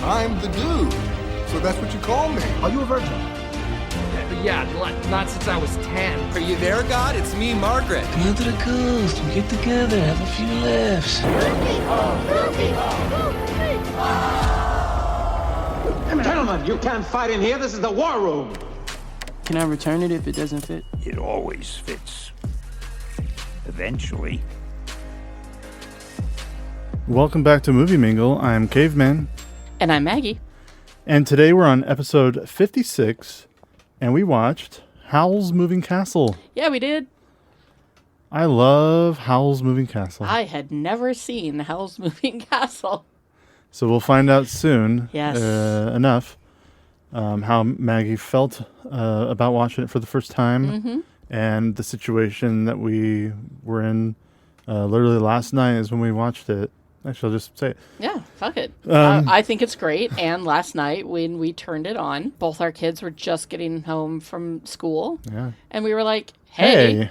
I'm the dude. So that's what you call me. Are you a virgin? Yeah, not since I was 10. Are you there, God? It's me, Margaret. Come on to the coast. We get together, have a few laughs. Gentlemen, you can't fight in here. This is the war room. Can I return it if it doesn't fit? It always fits. Eventually. Welcome back to Movie Mingle. I'm Caveman. And I'm Maggie. And today we're on episode 56, and we watched Howl's Moving Castle. Yeah, we did. I love Howl's Moving Castle. I had never seen Howl's Moving Castle. So we'll find out soon Yes. enough how Maggie felt about watching it for the first time, and the situation that we were in literally last night is when we watched it. Actually, I'll just say it. Yeah, fuck it. I think it's great. And last night when we turned it on, both our kids were just getting home from school. Yeah. And we were like, hey.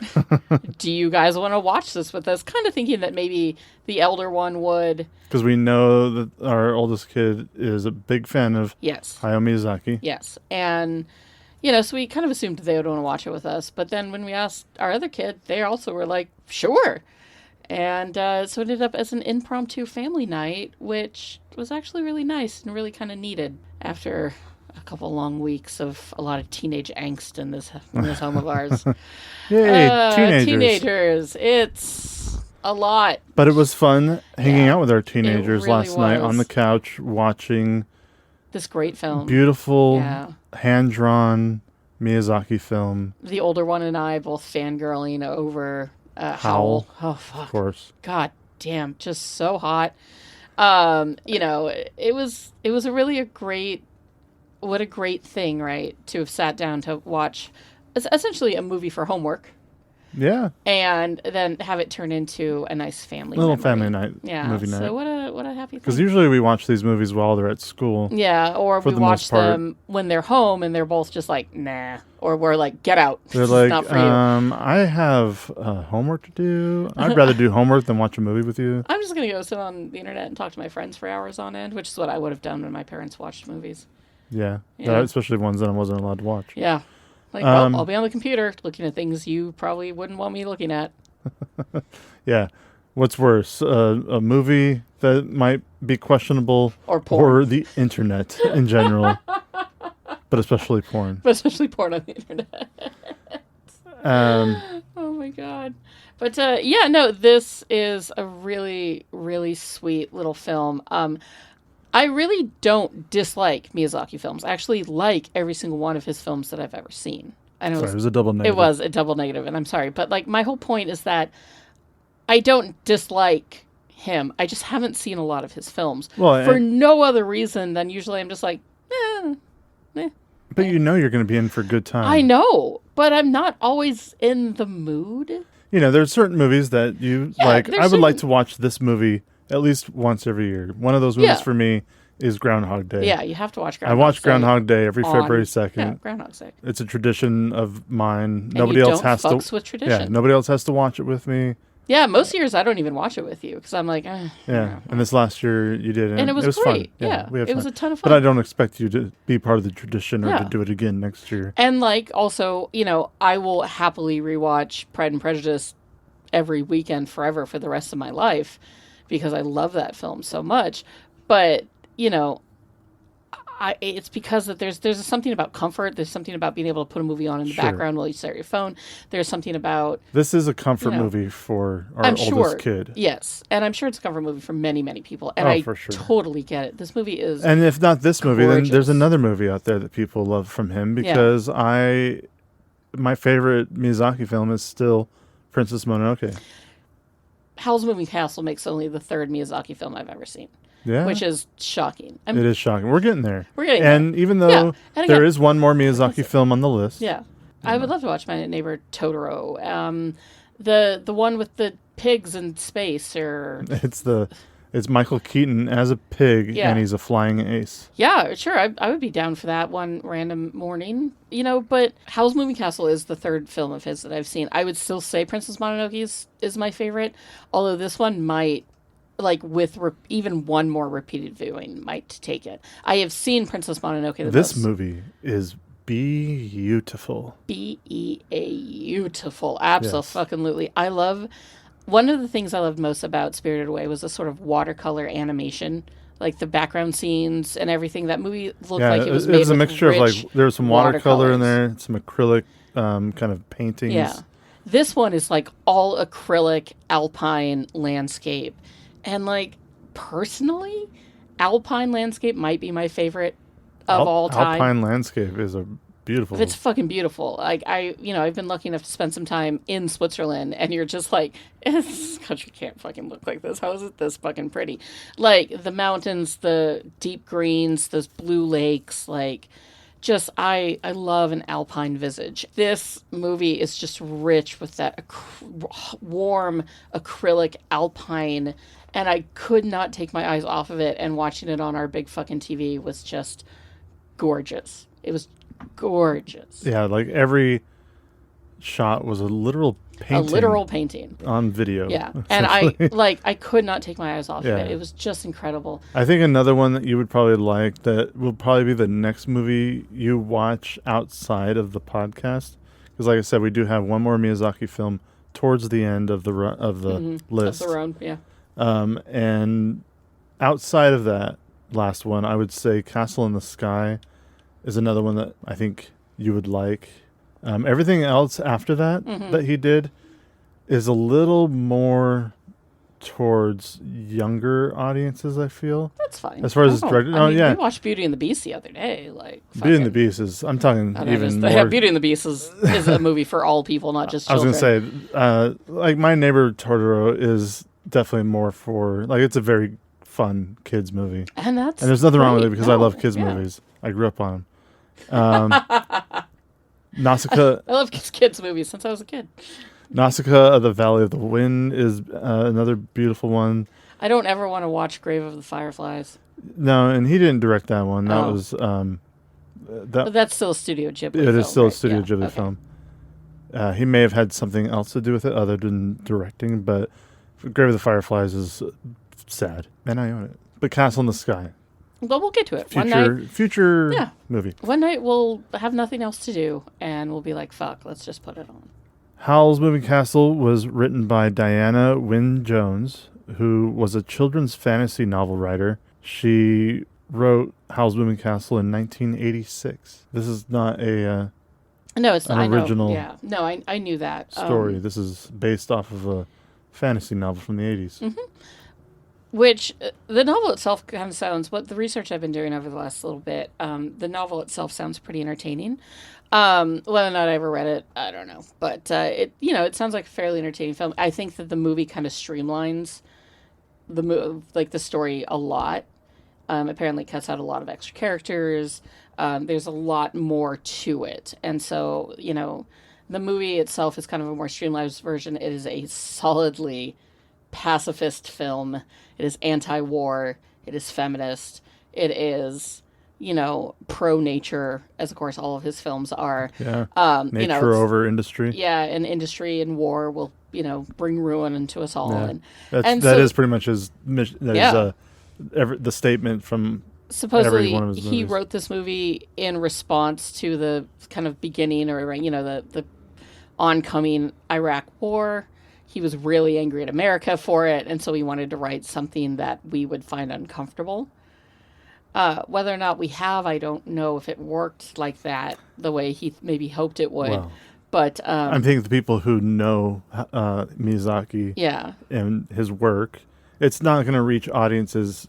Do you guys want to watch this with us? Kind of thinking that maybe the elder one would. Because we know that our oldest kid is a big fan of Yes. Hayao Miyazaki. Yes. And, you know, so we kind of assumed they would want to watch it with us. But then when we asked our other kid, they also were like, sure. And so it ended up as an impromptu family night, which was actually really nice and really kind of needed after a couple long weeks of a lot of teenage angst in this home of ours. Yay, teenagers. Teenagers. It's a lot. But it was fun hanging out with our teenagers really last night was. on the couch watching This great film. beautiful, Yeah. hand-drawn Miyazaki film. The older one and I both fangirling over Howl. Oh, fuck. Of course. God damn, just so hot. You know, it was a great thing, right? To have sat down to watch essentially a movie for homework. Yeah. And then have it turn into a nice family Little memory. family night. Yeah. Movie So night. what a happy thing. Because usually we watch these movies while they're at school. Yeah, or for we the watch most part. them when they're home and they're both just like, nah. Or we're like, get out. They're This like, is not for you. I have homework to do. I'd rather do homework than watch a movie with you. I'm just going to go sit on the internet and talk to my friends for hours on end, which is what I would have done when my parents watched movies. Yeah. Yeah. Especially ones that I wasn't allowed to watch. Yeah. Like, well, I'll be on the computer looking at things you probably wouldn't want me looking at. Yeah. What's worse, a movie that might be questionable Or porn. or the internet in general, but especially porn. But especially porn on the internet. Oh, my God. But, yeah, no, this is a really, really sweet little film. I really don't dislike Miyazaki films. I actually like every single one of his films that I've ever seen. I know Sorry, it was a double negative. It was a double negative, and I'm sorry. But, like, my whole point is that I don't dislike him. I just haven't seen a lot of his films. Well, for no other reason than usually I'm just like, eh. But you know you're going to be in for a good time. I know, but I'm not always in the mood. You know, there's certain movies that you like. there's I would like certain- to watch this movie at least once every year. One of those movies Yeah. for me is Groundhog Day. Yeah, you have to watch I Groundhog watch Day Groundhog Day every on- February Yeah, 2nd. Groundhog's Day. It's a tradition of mine. And Nobody you else don't has to. fucks with tradition. Yeah, nobody else has to watch it with me. Yeah, most years I don't even watch it with you because I'm like, Yeah, and this last year you did, And it was fun. great. Yeah, we had it was fun. a ton of But I fun. don't expect you to be part of the tradition or Yeah. to do it again next year. And like also, you know, I will happily rewatch Pride and Prejudice every weekend forever for the rest of my life because I love that film so much. But, you know, it's because that there's something about comfort. There's something about being able to put a movie on in the Sure. background while you stare at your phone. There's something about This is a comfort you know, movie for our I'm oldest sure, kid. Yes, and I'm sure it's a comfort movie for many, many people. And Oh, I for sure. totally get it. This movie is And if not this movie, then there's gorgeous. another movie out there that people love from him because my favorite Miyazaki film is still Princess Mononoke. Howl's Moving Castle makes only the third Miyazaki film I've ever seen. Yeah. Which is shocking. It is shocking. We're getting there. We're getting and there. even though Yeah. And there again- is one more Miyazaki film on the list. Yeah. I would love to watch My Neighbor Totoro. The one with the pigs in space or It's Michael Keaton as a pig Yeah. and he's a flying ace. yeah, sure. I would be down for that one random morning, you know, but Howl's Moving Castle is the third film of his that I've seen. I would still say Princess Mononoke is my favorite, although this one might like with even one more repeated viewing might take it. I have seen Princess Mononoke. This movie is beautiful. Beautiful. Absolutely. I love, one of the things I loved most about Spirited Away was the sort of watercolor animation, like the background scenes and everything. That movie looked like it was made with a mixture of like, there was some watercolor in watercolors. there, some acrylic kind of paintings. Yeah. This one is like all acrylic alpine landscape. And like, personally, alpine landscape might be my favorite of all time. Alpine landscape is a beautiful. It's fucking beautiful. Like I've been lucky enough to spend some time in Switzerland, and you're just like, this country can't fucking look like this. How is it this fucking pretty? Like the mountains, the deep greens, those blue lakes, like just I love an alpine visage. This movie is just rich with that warm acrylic alpine, and I could not take my eyes off of it, and watching it on our big fucking TV was just gorgeous. It was gorgeous. Yeah, like every shot was a literal painting. On video. Yeah. And I could not take my eyes off of it. It was just incredible. I think another one that you would probably like, that will probably be the next movie you watch outside of the podcast, because like I said, we do have one more Miyazaki film towards the end of the list. Of the road, yeah. And outside of that last one, I would say Castle in the Sky is another one that I think you would like. Everything else after that that he did is a little more towards younger audiences, I feel. That's fine. As far as it's directed. We watched Beauty and the Beast the other day. Like Beauty and the Beast is, I'm talking even more. Beauty and the Beast is a movie for all people, not just children. I was going to say, like My Neighbor Totoro is definitely more for, like, it's a very fun kids movie. And there's nothing wrong with it, because I love kids movies. I grew up on them. Nausicaa. I love kids movies since I was a kid. Nausicaa of the Valley of the Wind is another beautiful one. I don't ever want to watch Grave of the Fireflies. No, and he didn't direct that one. That was but that's still a Studio Ghibli film. It is still right? a Studio Ghibli film. He may have had something else to do with it other than directing, but Grave of the Fireflies is sad, and I own it. But Castle in the Sky. But we'll get to it. Future movie. One night we'll have nothing else to do, and we'll be like, fuck, let's just put it on. Howl's Moving Castle was written by Diana Wynne Jones, who was a children's fantasy novel writer. She wrote Howl's Moving Castle in 1986. This is not an original I knew that. Story. This is based off of a fantasy novel from the 80s. Mm-hmm. Which, the novel itself kind of sounds, what the research I've been doing over the last little bit, the novel itself sounds pretty entertaining. Whether or not I ever read it, I don't know. But, it sounds like a fairly entertaining film. I think that the movie kind of streamlines the story a lot. Apparently cuts out a lot of extra characters. There's a lot more to it. And so, the movie itself is kind of a more streamlined version. It is a solidly pacifist film. It is anti-war. It is feminist. It is, pro-nature, as of course all of his films are. Yeah. Nature over industry. Yeah, and industry and war will, bring ruin into us all. Yeah. That is pretty much his mission. The statement from supposedly every one of his movies. He wrote this movie in response to the kind of beginning or, the oncoming Iraq war. He was really angry at America for it, and so he wanted to write something that we would find uncomfortable. Whether or not we have, I don't know if it worked like that, the way he maybe hoped it would. Well, but I think the people who know Miyazaki and his work, it's not going to reach audiences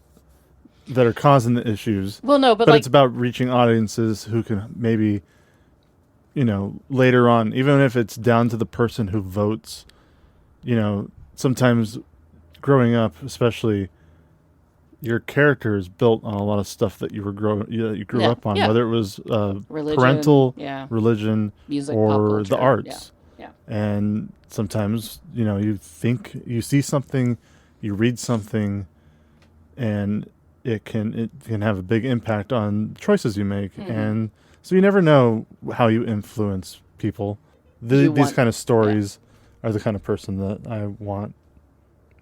that are causing the issues. Well, no, but it's about reaching audiences who can maybe, later on, even if it's down to the person who votes. Sometimes growing up, especially, your character is built on a lot of stuff that you grew up on, whether it was parental religion, music, or the arts. Yeah. And sometimes, you think you see something, you read something, and it can have a big impact on choices you make. Mm-hmm. And so you never know how you influence people. These kind of stories are the kind of person that I want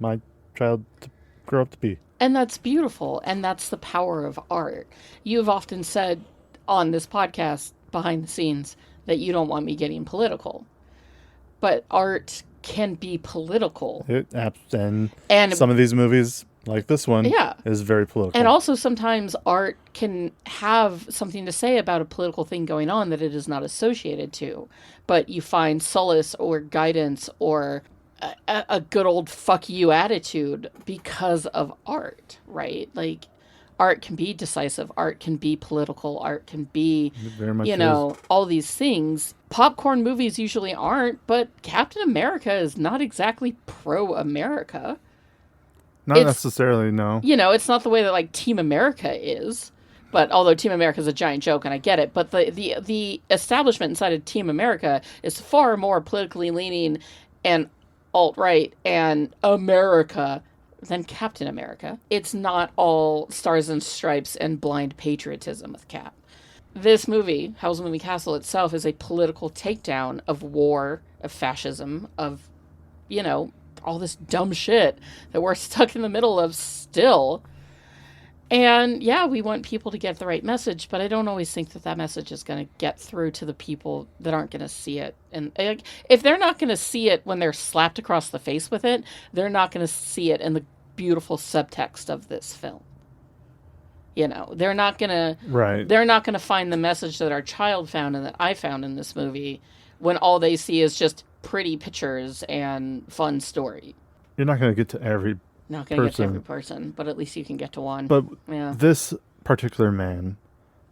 my child to grow up to be. And that's beautiful. And that's the power of art. You've often said on this podcast, behind the scenes, that you don't want me getting political. But art can be political. And And some of these movies, like this one, Yeah. is very political. And also sometimes art can have something to say about a political thing going on that it is not associated to. But you find solace or guidance or a good old fuck you attitude because of art, right? Like, art can be decisive, art can be political, art can be, Very much all these things. Popcorn movies usually aren't, but Captain America is not exactly pro-America. Not it's- necessarily, no. It's not the way that, like, Team America is. But although Team America is a giant joke, and I get it, but the establishment inside of Team America is far more politically leaning and alt-right and America than Captain America. It's not all stars and stripes and blind patriotism with Cap. This movie, Howl's Moving Castle itself, is a political takedown of war, of fascism, of, all this dumb shit that we're stuck in the middle of still. And yeah, we want people to get the right message, but I don't always think that message is going to get through to the people that aren't going to see it. And if they're not going to see it when they're slapped across the face with it, they're not going to see it in the beautiful subtext of this film. They're not going to They're not going to find the message that our child found and that I found in this movie when all they see is just pretty pictures and fun story. You're not going to get to every Not going to get to every person, but at least you can get to one. But yeah. this particular man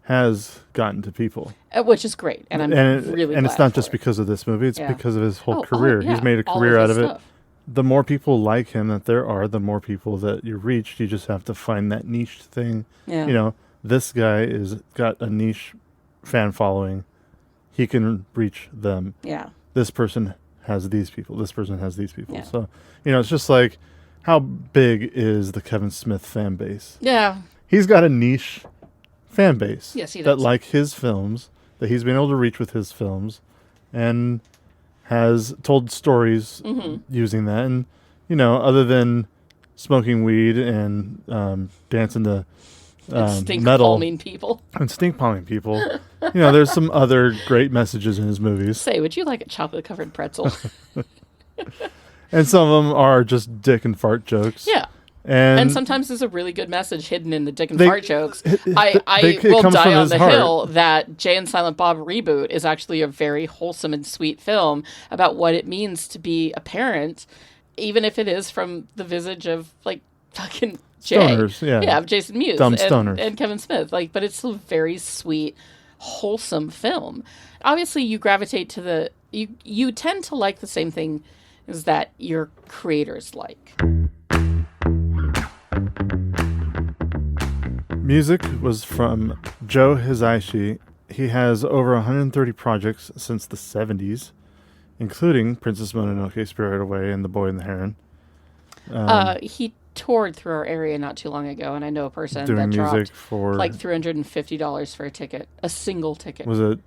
has gotten to people. Which is great. And I'm really glad And it's not for just it. because of this movie. It's Yeah. because of his whole Oh, career. yeah. He's made a All career of out his of it. stuff. The more people like him that there are, the more people that you reach. You just have to find that niche thing. Yeah. This guy is got a niche fan following. He can reach them. Yeah. This person has these people. This person has these people. Yeah. So, it's just like, how big is the Kevin Smith fan base? Yeah. He's got a niche fan base. Yes, he that does. like his films, that he's been able to reach with his films, and has told stories using that. And, other than smoking weed and dancing to Stink metal palming people. and stink palming people, there's some other great messages in his movies. Say, would you like a chocolate covered pretzel? And some of them are just dick and fart jokes. Yeah. And sometimes there's a really good message hidden in the dick and fart jokes. I it will comes die from on his the heart. hill that Jay and Silent Bob Reboot is actually a very wholesome and sweet film about what it means to be a parent, even if it is from the visage of, like, fucking Jay. Stoners, yeah. Yeah, of Jason Mewes. Dumb and, stoners. and Kevin Smith. But it's a very sweet, wholesome film. Obviously, you gravitate to the... You tend to like the same thing as that your creators like. Music was from Joe Hisaishi. He has over 130 projects since the 70s, including Princess Mononoke, Spirited Away, and The Boy and the Heron. He toured through our area not too long ago, and I know a person Doing that music dropped for... like $350 for a ticket, a single ticket. Was it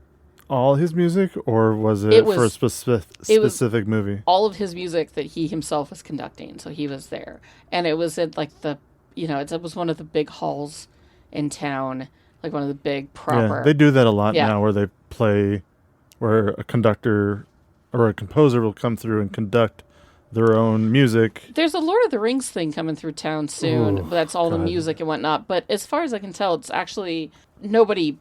all his music, or was it, It was- for a specific movie? All of his music that he himself was conducting, so he was there. And it was at, like, it was one of the big halls in town, like one of the big proper... Yeah, they do that a lot Yeah. now, where they play, where a conductor or a composer will come through and conduct their own music. There's a Lord of the Rings thing coming through town soon. Ooh, That's all the God. music and whatnot. But as far as I can tell, it's actually nobody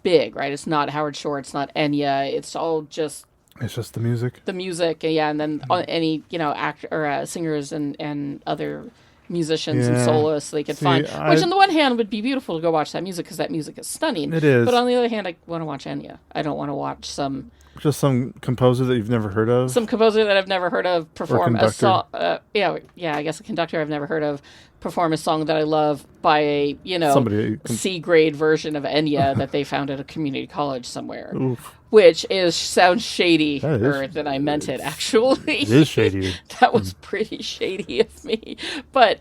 big, right? It's not Howard Shore. It's not Enya. It's all just It's just the music. the music. Yeah, and then any, actor or singers and other musicians and Yeah. soloists they could See, find. Which on the one hand would be beautiful to go watch that music because that music is stunning. It is. But on the other hand, I want to watch Enya. I don't want to watch some Just some composer that you've never heard of. composer that I've never heard of perform a conductor. song. I guess a conductor I've never heard of perform a song that I love by a Somebody C grade version of Enya that they found at a community college somewhere, Oof. which sounds shady That is- than I meant it. Actually, It is shady. That was pretty shady of me, but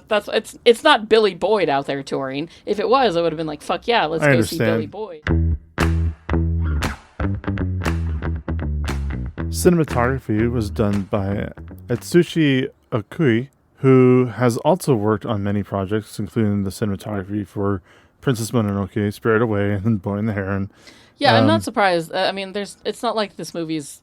that's it's not Billy Boyd out there touring. If it was, I would have been like, "Fuck yeah, let's I go see understand. Billy Boyd." Cinematography was done by Atsushi Okui, who has also worked on many projects, including the cinematography for Princess Mononoke, Spirited Away, and Boy and the Heron. Yeah, I'm not surprised. I mean, it's not like this movie's,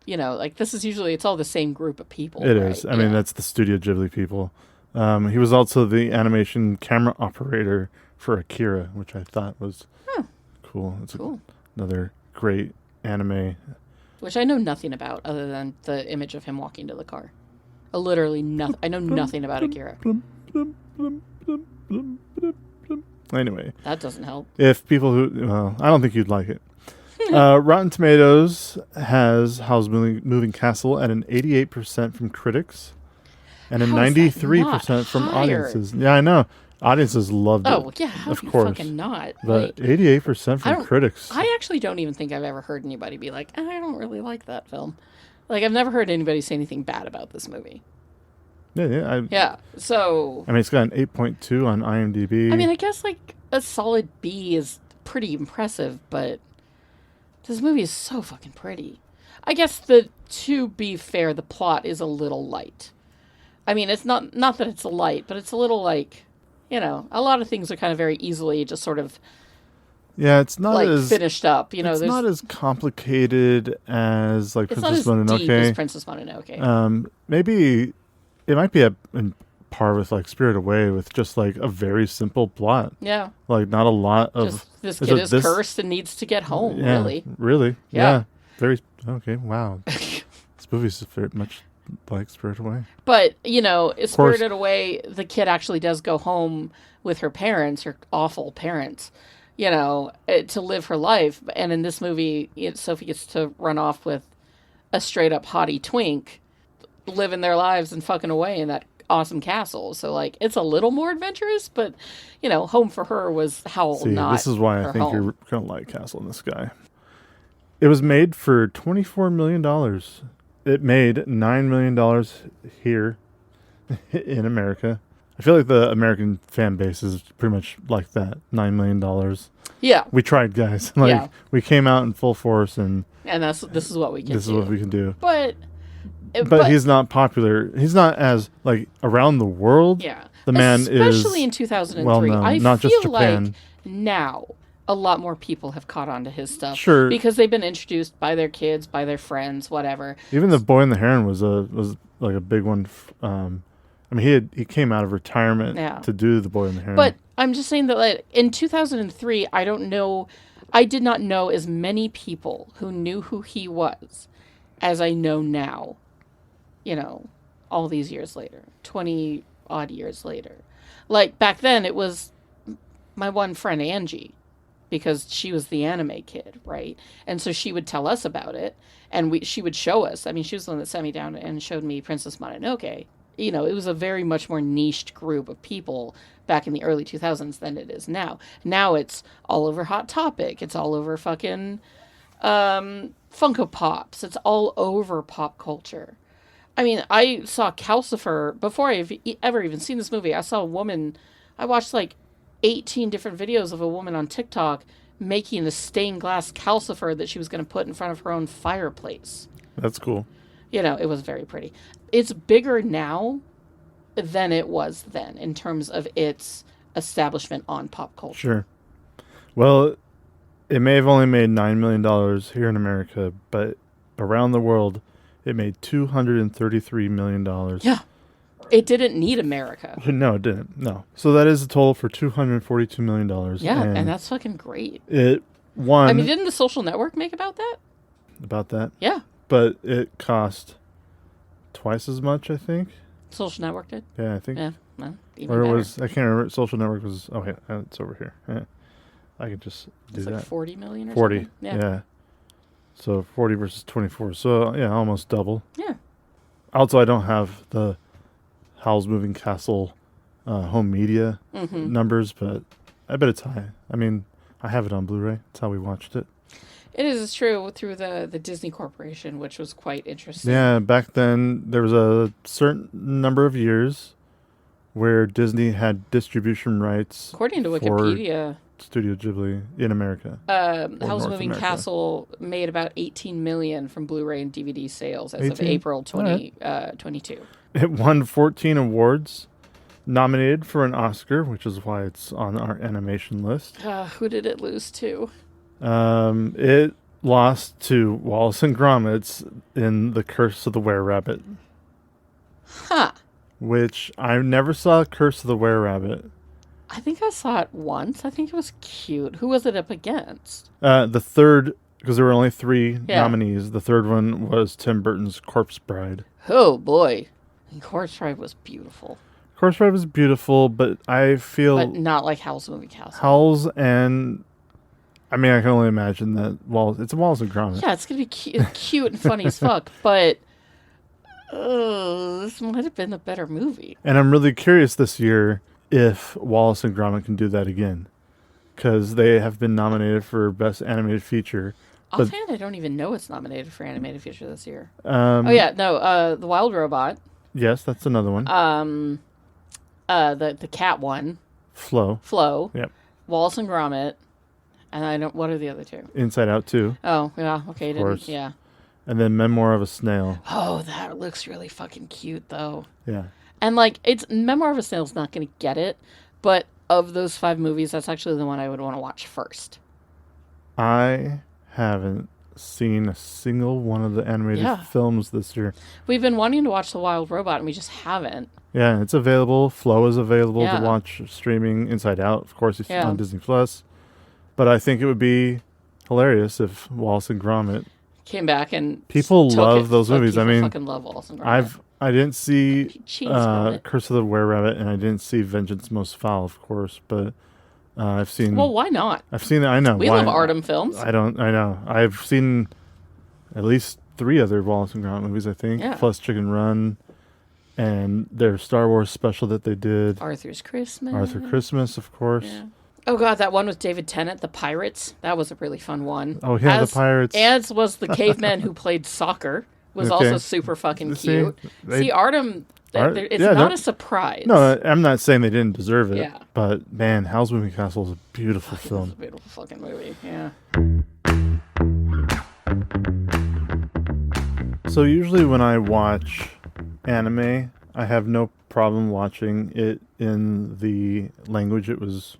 like this is usually, it's all the same group of people. It right? is. I mean, that's the Studio Ghibli people. He was also the animation camera operator for Akira, which I thought was cool. It's cool. Another great anime. Which I know nothing about other than the image of him walking to the car. Literally nothing. I know nothing about Akira. Anyway. That doesn't help. If people I don't think you'd like it. Rotten Tomatoes has Howl's Moving Castle at an 88% from critics and a 93% from audiences. Yeah, I know. Audiences loved it. Oh, yeah, how of can you course. fucking not? But 88% from critics. I actually don't even think I've ever heard anybody be like, I don't really like that film. Like, I've never heard anybody say anything bad about this movie. Yeah. So... I mean, it's got an 8.2 on IMDb. I mean, I guess, like, a solid B is pretty impressive, but this movie is so fucking pretty. I guess, to be fair, the plot is a little light. I mean, it's not that it's light, but it's a little, like... a lot of things are kind of very easily just sort of it's not like as finished up. It's not as complicated as like it's Princess not as Mononoke. deep as Princess Mononoke. Maybe it might be in par with like Spirited Away with just like a very simple plot. Yeah, like not a lot of. Just, this kid is cursed and needs to get home. Really. Yeah. Very okay. Wow. This movie's very much like Spirited Away. But, Spirited Away, the kid actually does go home with her parents, her awful parents, to live her life. And in this movie, Sophie gets to run off with a straight up hottie twink, living their lives and fucking away in that awesome castle. So, like, it's a little more adventurous, but, home for her was Howl, not this is why I think home. you're going to like Castle in the Sky. It was made for $24 million. It made $9 million here in America. I feel like the American fan base is pretty much like that. $9 million. Yeah. We tried, guys. We came out in full force, and this is what we can do. This is what we can do. But he's not popular. He's not as, like, around the world. Yeah. The man is especially in 2003. well-known, not just Japan. Like now a lot more people have caught on to his stuff. Sure. Because they've been introduced by their kids, by their friends, whatever. Even the Boy and the Heron was like a big one. I mean, he came out of retirement to do the Boy and the Heron. But I'm just saying that, like, in 2003, I did not know as many people who knew who he was as I know now. All these years later, 20 odd years later. Like, back then it was my one friend Angie, because she was the anime kid, right? And so she would tell us about it, and she would show us. I mean, she was the one that sat me down and showed me Princess Mononoke. It was a very much more niched group of people back in the early 2000s than it is now. Now it's all over Hot Topic. It's all over fucking Funko Pops. It's all over pop culture. I mean, I saw Calcifer before I've ever even seen this movie. I saw a woman. I watched like 18 different videos of a woman on TikTok making a stained glass calcifer that she was going to put in front of her own fireplace. That's cool. It was very pretty. It's bigger now than it was then in terms of its establishment on pop culture. Sure. Well, it may have only made $9 million here in America, but around the world, it made $233 million. Yeah. It didn't need America. No, it didn't. No. So that is a total for $242 million. Yeah, and that's fucking great. It won. I mean, didn't The Social Network make about that? About that? Yeah. But it cost twice as much, I think. Social Network did? Yeah, I think. Yeah, well, even or it better. was, I can't remember. Social Network was, it's over here. Yeah. I could just do it's that. Like 40 million or 40, something? yeah. So 40 versus 24. So, yeah, almost double. Yeah. Also, I don't have the Howl's Moving Castle home media numbers, but I bet it's high. I mean, I have it on Blu-ray. That's how we watched it. It is. It's true, through the Disney Corporation, which was quite interesting. Yeah, back then, there was a certain number of years where Disney had distribution rights. According to Wikipedia, Studio Ghibli in America. Howl's Moving Castle made about $18 million from Bluray and DVD sales as of April 2022. It won 14 awards, nominated for an Oscar, which is why it's on our animation list. Who did it lose to? It lost to Wallace and Gromit in The Curse of the Were-Rabbit. Huh. Which I never saw Curse of the Were-Rabbit. I think I saw it once. I think it was cute. Who was it up against? The third, because there were only 3 nominees, the third one was Tim Burton's Corpse Bride. Oh, boy. Corpse Bride was beautiful. Corpse Bride was beautiful, but I feel... But not like Howl's Moving Castle. Howl's and... I mean, I can only imagine that it's a Wallace and Gromit. Yeah, it's going to be cute and funny as fuck, but... this might have been a better movie. And I'm really curious this year if Wallace and Gromit can do that again. Because they have been nominated for Best Animated Feature. Offhand, I don't even know it's nominated for Animated Feature this year. The Wild Robot. Yes, that's another one. The cat one. Flo. Yep. Wallace and Gromit. And what are the other 2? Inside Out 2. Oh, yeah, okay. Of course. Yeah. And then Memoir of a Snail. Oh, that looks really fucking cute, though. Yeah. And, it's Memoir of a Snail's not going to get it, but of those 5 movies, that's actually the one I would want to watch first. I haven't seen a single one of the animated films this year. We've been wanting to watch The Wild Robot, and we just haven't. Yeah, it's available. Flow is available to watch streaming. Inside Out, of course, it's on Disney+. But I think it would be hilarious if Wallace and Gromit came back and people love those movies. I mean, fucking love Wallace and Gromit. I didn't see Curse of the Were-Rabbit, and I didn't see Vengeance Most Foul, of course, but I've seen. Well, why not? I've seen it. I know. We love Artem films. I know. I've seen at least 3 other Wallace and Gromit movies, I think, plus Chicken Run, and their Star Wars special that they did. Arthur Christmas, of course. Yeah. Oh, God, that one with David Tennant, The Pirates. That was a really fun one. Oh, yeah, The Pirates. As was the caveman who played soccer. Was also super fucking cute. See, Artem, it's not a surprise. No, I'm not saying they didn't deserve it. Yeah. But, man, Howl's Moving Castle is a beautiful film. It's a beautiful fucking movie, yeah. So usually when I watch anime, I have no problem watching it in the language it was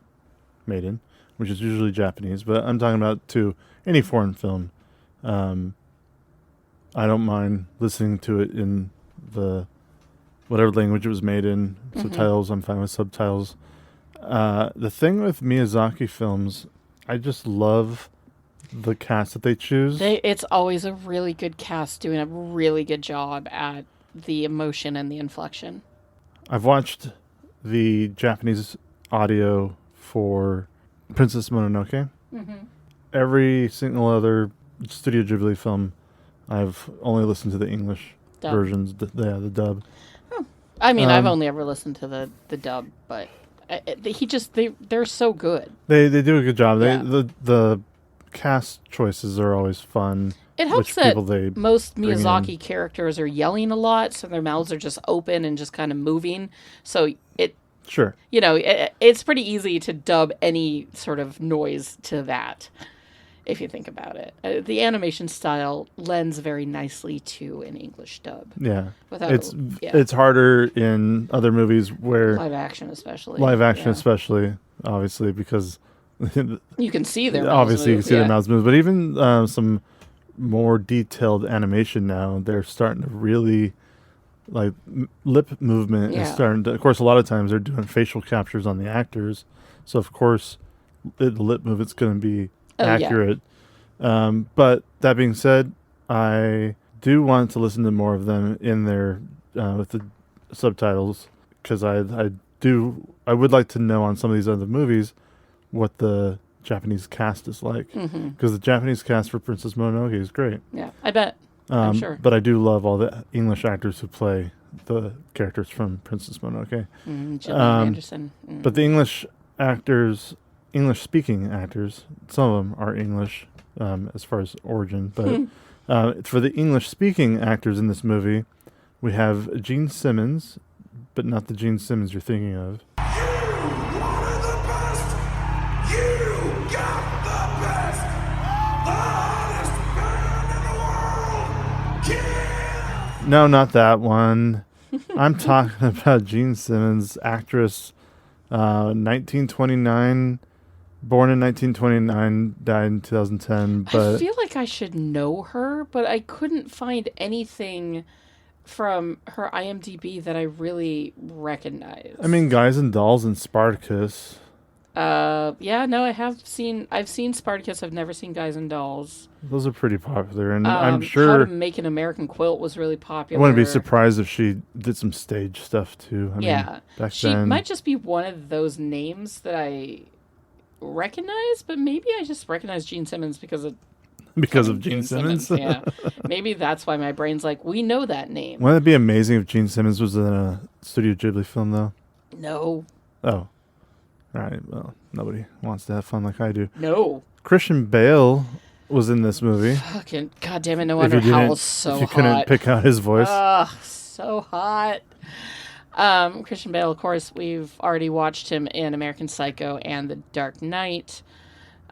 made in, which is usually Japanese, but I'm talking about to any foreign film. I don't mind listening to it in the whatever language it was made in. Subtitles, I'm fine with subtitles. The thing with Miyazaki films, I just love the cast that they choose. It's always a really good cast doing a really good job at the emotion and the inflection. I've watched the Japanese audio for Princess Mononoke. Mm-hmm. Every single other Studio Ghibli film, I've only listened to the English versions, the dub. Oh. I mean, I've only ever listened to the dub, but they're so good. They do a good job. Yeah. The cast choices are always fun. It helps that most Miyazaki characters are yelling a lot, so their mouths are just open and just kind of moving. So sure, it's pretty easy to dub any sort of noise to that, if you think about it. The animation style lends very nicely to an English dub. Yeah, it's harder in other movies where live action, especially, obviously, because you can see their mouths move. But even some more detailed animation now, they're starting to really lip movement is starting to. Of course, a lot of times they're doing facial captures on the actors, so of course the lip movement's going to be accurate. But that being said, I do want to listen to more of them in there with the subtitles, because I would like to know on some of these other movies what the Japanese cast is like, because the Japanese cast for Princess Mononoke is great. Yeah, I bet. I'm sure. But I do love all the English actors who play the characters from Princess Mononoke. Gillian Anderson. But the English-speaking actors, some of them are English as far as origin, but for the English-speaking actors in this movie, we have Gene Simmons, but not the Gene Simmons you're thinking of. No, not that one. I'm talking about Gene Simmons, actress, 1929, born in 1929, died in 2010. But I feel like I should know her, but I couldn't find anything from her IMDb that I really recognize. I mean, Guys and Dolls and Spartacus. Yeah, no, I've seen Spartacus. I've never seen Guys and Dolls. Those are pretty popular, and I'm sure How to Make an American Quilt was really popular. I wouldn't be surprised if she did some stage stuff too. I mean, back she then. might just be one of those names that I recognize, but maybe I just recognize Gene Simmons because of Gene Simmons. Yeah, maybe that's why my brain's like, we know that name. Wouldn't it be amazing if Gene Simmons was in a Studio Ghibli film, though? No. Oh. All right. Well, nobody wants to have fun like I do. No. Christian Bale was in this movie. Fucking goddamn it! No wonder Howl's so hot. If you couldn't pick out his voice. Ugh, so hot. Christian Bale, of course, we've already watched him in American Psycho and The Dark Knight.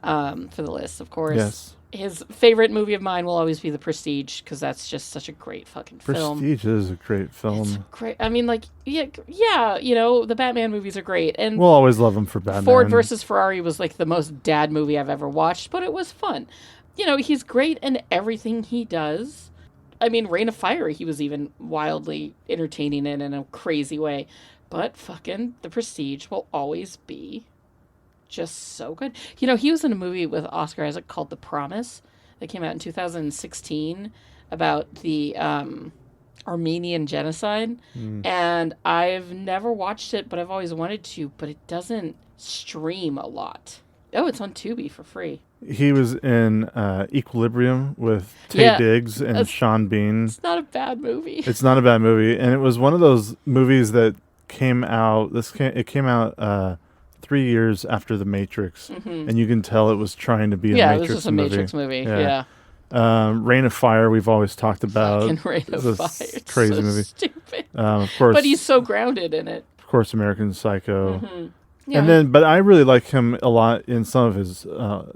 For the list, of course. Yes. His favorite movie of mine will always be The Prestige, because that's just such a great fucking film. Prestige is a great film. It's great. I mean, like, yeah, you know, the Batman movies are great. And we'll always love him for Batman. Ford versus Ferrari was like the most dad movie I've ever watched, but it was fun. You know, he's great in everything he does. I mean, Reign of Fire, he was even wildly entertaining in a crazy way. But fucking The Prestige will always be just so good. You know, he was in a movie with Oscar Isaac called The Promise that came out in 2016 about the Armenian genocide. And I've never watched it, but I've always wanted to, but it doesn't stream a lot. Oh, it's on Tubi for free. He was in Equilibrium with Taye Diggs and Sean Bean. It's not a bad movie. It's not a bad movie, and it was one of those movies that came out. It came out 3 years after The Matrix, and you can tell it was trying to be a Matrix movie. Yeah, it was just a Matrix movie. Yeah. Reign of Fire, we've always talked about. Fucking Reign of Fire. It's crazy so movie. Stupid. Of course, but he's so grounded in it. Of course, American Psycho. Yeah. But I really like him a lot in some of his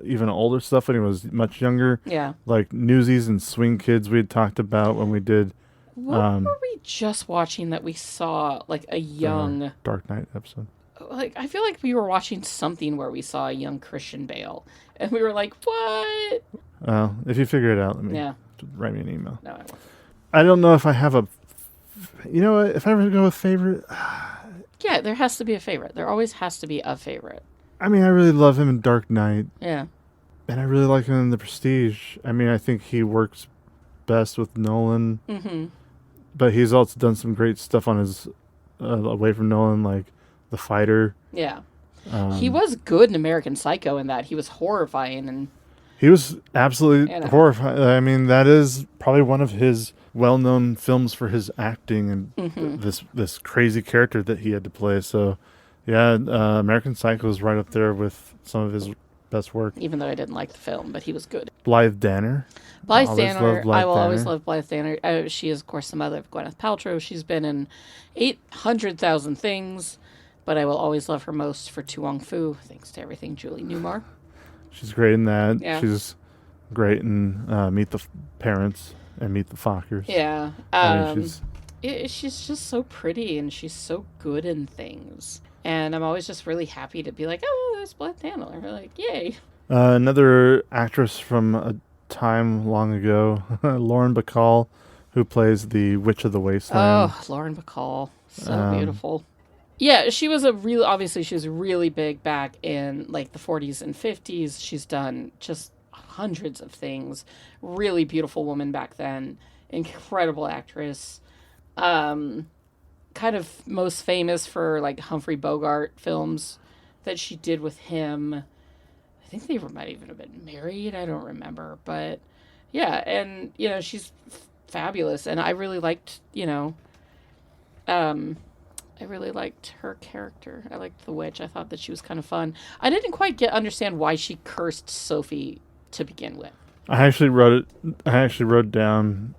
even older stuff when he was much younger. Yeah. Like Newsies and Swing Kids we had talked about when we did. What were we just watching that we saw like a young Dark Knight episode? Like, I feel like we were watching something where we saw a young Christian Bale, and we were like, "What?" If you figure it out, let me write me an email. No, I won't. I don't know if I have a. You know what? If I were to go with favorite. Yeah, there has to be a favorite. There always has to be a favorite. I mean, I really love him in Dark Knight. Yeah. And I really like him in The Prestige. I mean, I think he works best with Nolan. Mm-hmm. But he's also done some great stuff on his away from Nolan, like The Fighter. Yeah. He was good in American Psycho in that. He was horrifying. And he was absolutely horrifying. I mean, that is probably one of his well-known films for his acting and this crazy character that he had to play. So, yeah, American Psycho is right up there with some of his best work. Even though I didn't like the film, but he was good. Blythe Danner. I will always love Blythe Danner. She is, of course, the mother of Gwyneth Paltrow. She's been in 800,000 things, but I will always love her most for Tu Wong Fu, thanks to everything Julie Newmar. She's great in that. Yeah. She's great in Meet the Parents and Meet the Fockers. Yeah. I mean, she's just so pretty, and she's so good in things. And I'm always just really happy to be like, oh, there's Blythe Danner. Like, yay. Another actress from a time long ago, Lauren Bacall, who plays the Witch of the Wasteland. Oh, Lauren Bacall. So beautiful. Yeah, she was obviously she was really big back in like the 40s and 50s. She's done just hundreds of things. Really beautiful woman back then. Incredible actress. Kind of most famous for like Humphrey Bogart films that she did with him. I think they might even have been married. I don't remember, but yeah, and you know, she's fabulous, and I really liked, I really liked her character. I liked the witch. I thought that she was kind of fun. I didn't quite understand why she cursed Sophie to begin with. I actually wrote down.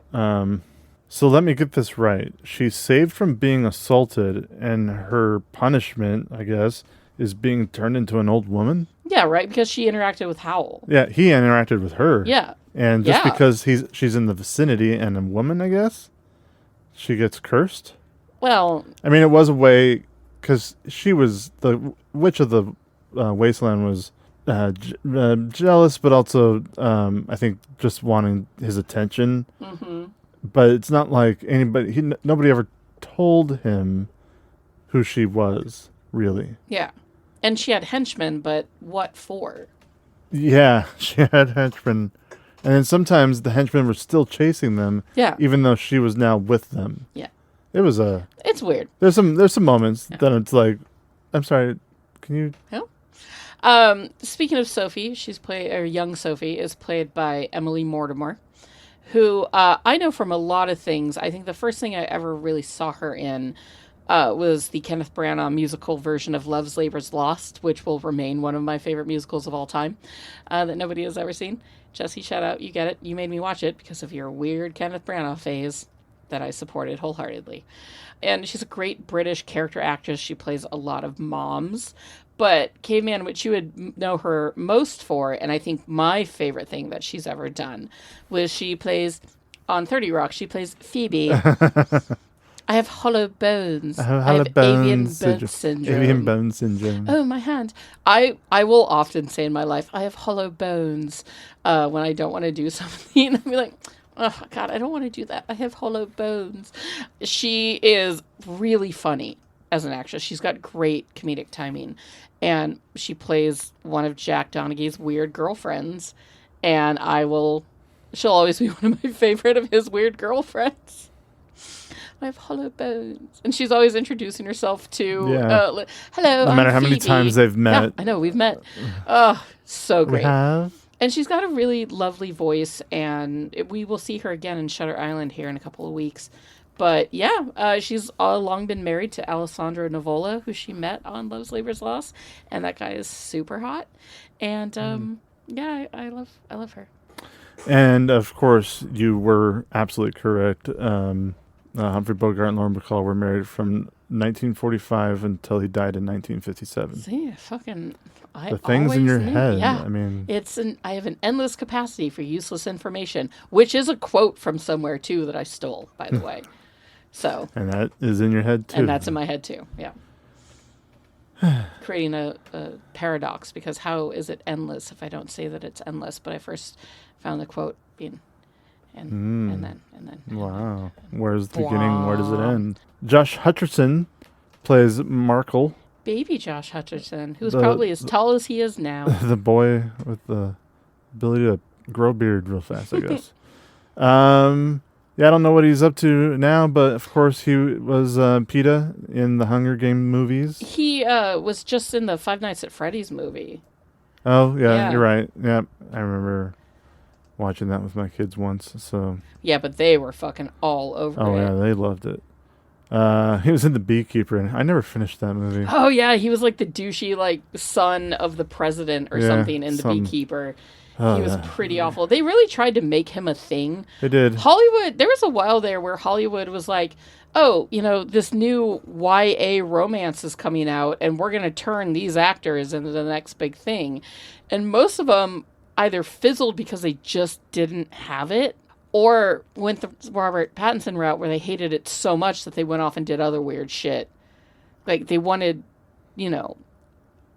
So let me get this right. She's saved from being assaulted, and her punishment, I guess, is being turned into an old woman. Yeah, right. Because she interacted with Howl. Yeah, he interacted with her. Yeah, and just because she's in the vicinity and a woman, I guess, she gets cursed. Well, I mean, it was a way because she was the witch of the wasteland was jealous, but also I think just wanting his attention. Mm-hmm. But it's not like nobody ever told him who she was, really. yeah. And she had henchmen, but what for? Yeah, she had henchmen. And then sometimes the henchmen were still chasing them, even though she was now with them. Yeah. It was It's weird. There's some moments that it's like, I'm sorry, can you... Oh. Speaking of Sophie, young Sophie is played by Emily Mortimer, who I know from a lot of things. I think the first thing I ever really saw her in was the Kenneth Branagh musical version of Love's Labour's Lost, which will remain one of my favorite musicals of all time that nobody has ever seen. Jesse, shout out. You get it. You made me watch it because of your weird Kenneth Branagh phase that I supported wholeheartedly. And she's a great British character actress. She plays a lot of moms. But Caveman, which you would know her most for, and I think my favorite thing that she's ever done, was she plays, on 30 Rock, she plays Phoebe. I have hollow bones. I have avian bone syndrome. Avian bone syndrome. Oh, my hand. I will often say in my life, I have hollow bones when I don't want to do something. I'll be like, oh, God, I don't want to do that. I have hollow bones. She is really funny as an actress. She's got great comedic timing. And she plays one of Jack Donaghy's weird girlfriends. And she'll always be one of my favorite of his weird girlfriends. I have hollow bones. And she's always introducing herself to, hello, no matter I'm how many Phoebe. times they've met. Yeah, I know, we've met. Oh, so great. We have. And she's got a really lovely voice. And we will see her again in Shutter Island here in a couple of weeks. But yeah, she's all along been married to Alessandro Nivola, who she met on Love's Labour's Lost, and that guy is super hot. And I love her. And of course, you were absolutely correct. Humphrey Bogart and Lauren Bacall were married from 1945 until he died in 1957. See, the things in your head. Yeah. I mean, I have an endless capacity for useless information, which is a quote from somewhere too that I stole, by the way. So. And that is in your head too. And that's in my head too. Yeah. Creating a paradox, because how is it endless if I don't say that it's endless? But I first found the quote being, and then. Wow. Where's the beginning? Where does it end? Josh Hutcherson plays Markle. Baby Josh Hutcherson, who's probably as tall as he is now. The boy with the ability to grow beard real fast, I guess. Yeah, I don't know what he's up to now, but of course he was PETA in the Hunger Games movies. He was just in the Five Nights at Freddy's movie. Oh, yeah, you're right. Yeah, I remember watching that with my kids once. So yeah, but they were fucking all over it. Oh, yeah, they loved it. He was in The Beekeeper, and I never finished that movie. Oh, yeah, he was like the douchey son of the president or something in The Beekeeper. He was pretty awful. They really tried to make him a thing. They did. Hollywood, there was a while there where Hollywood was like, oh, this new YA romance is coming out, and we're going to turn these actors into the next big thing. And most of them either fizzled because they just didn't have it, or went the Robert Pattinson route where they hated it so much that they went off and did other weird shit. Like, they wanted,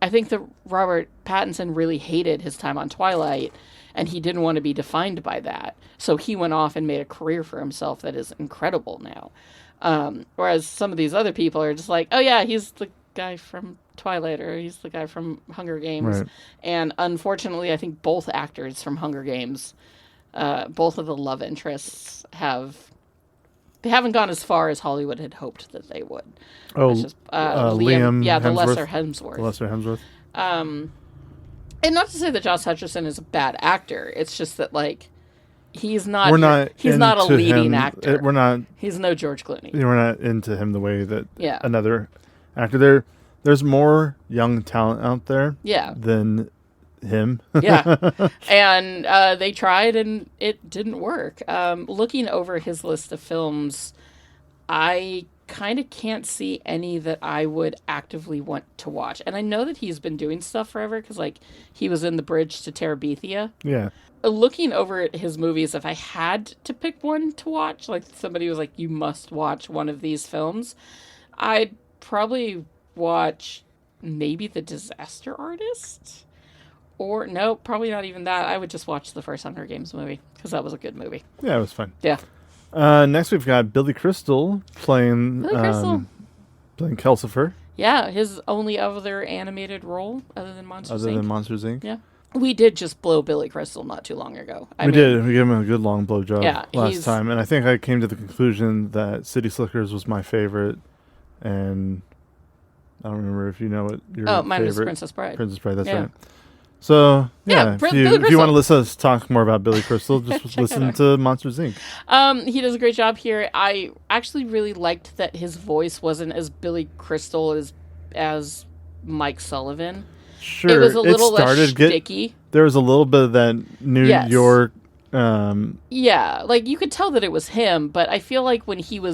I think that Robert Pattinson really hated his time on Twilight, and he didn't want to be defined by that. So he went off and made a career for himself that is incredible now. Whereas some of these other people are just like, oh yeah, he's the guy from Twilight, or he's the guy from Hunger Games. Right. And unfortunately, I think both actors from Hunger Games, both of the love interests they haven't gone as far as Hollywood had hoped that they would. Oh, just, Liam, yeah, the Hemsworth. lesser Hemsworth. The lesser Hemsworth. And not to say that Josh Hutcherson is a bad actor. It's just that he's not a leading actor. He's no George Clooney. We're not into him the way that another actor. There's more young talent out there than him. Yeah. And they tried and it didn't work. Looking over his list of films, I kind of can't see any that I would actively want to watch. And I know that he's been doing stuff forever because, like, he was in The Bridge to Terabithia. Yeah. Looking over at his movies, if I had to pick one to watch, like somebody was like, you must watch one of these films, I'd probably watch maybe The Disaster Artist. Or, no, probably not even that. I would just watch the first Hunger Games movie because that was a good movie. Yeah, it was fun. Yeah. Next, we've got Billy Crystal playing Kelsifer. Yeah, his only other animated role other than Monsters Other Inc. than Monsters, Inc. Yeah. We did just blow Billy Crystal not too long ago. We did. We gave him a good long blowjob last he's- time. And I think I came to the conclusion that City Slickers was my favorite. And I don't remember if you know what your favorite. Oh, mine was Princess Bride. Princess Bride, that's Yeah. right. So, Yeah, if Billy you want Crystal. to listen to us talk more about Billy Crystal, just listen to Monsters, Inc. He does a great job here. I actually really liked that his voice wasn't as Billy Crystal as Mike Sullivan. Sure, It was a little less started shticky. There was a little bit of that New Yes. York. Yeah, like you could tell that it was him, but I feel like I feel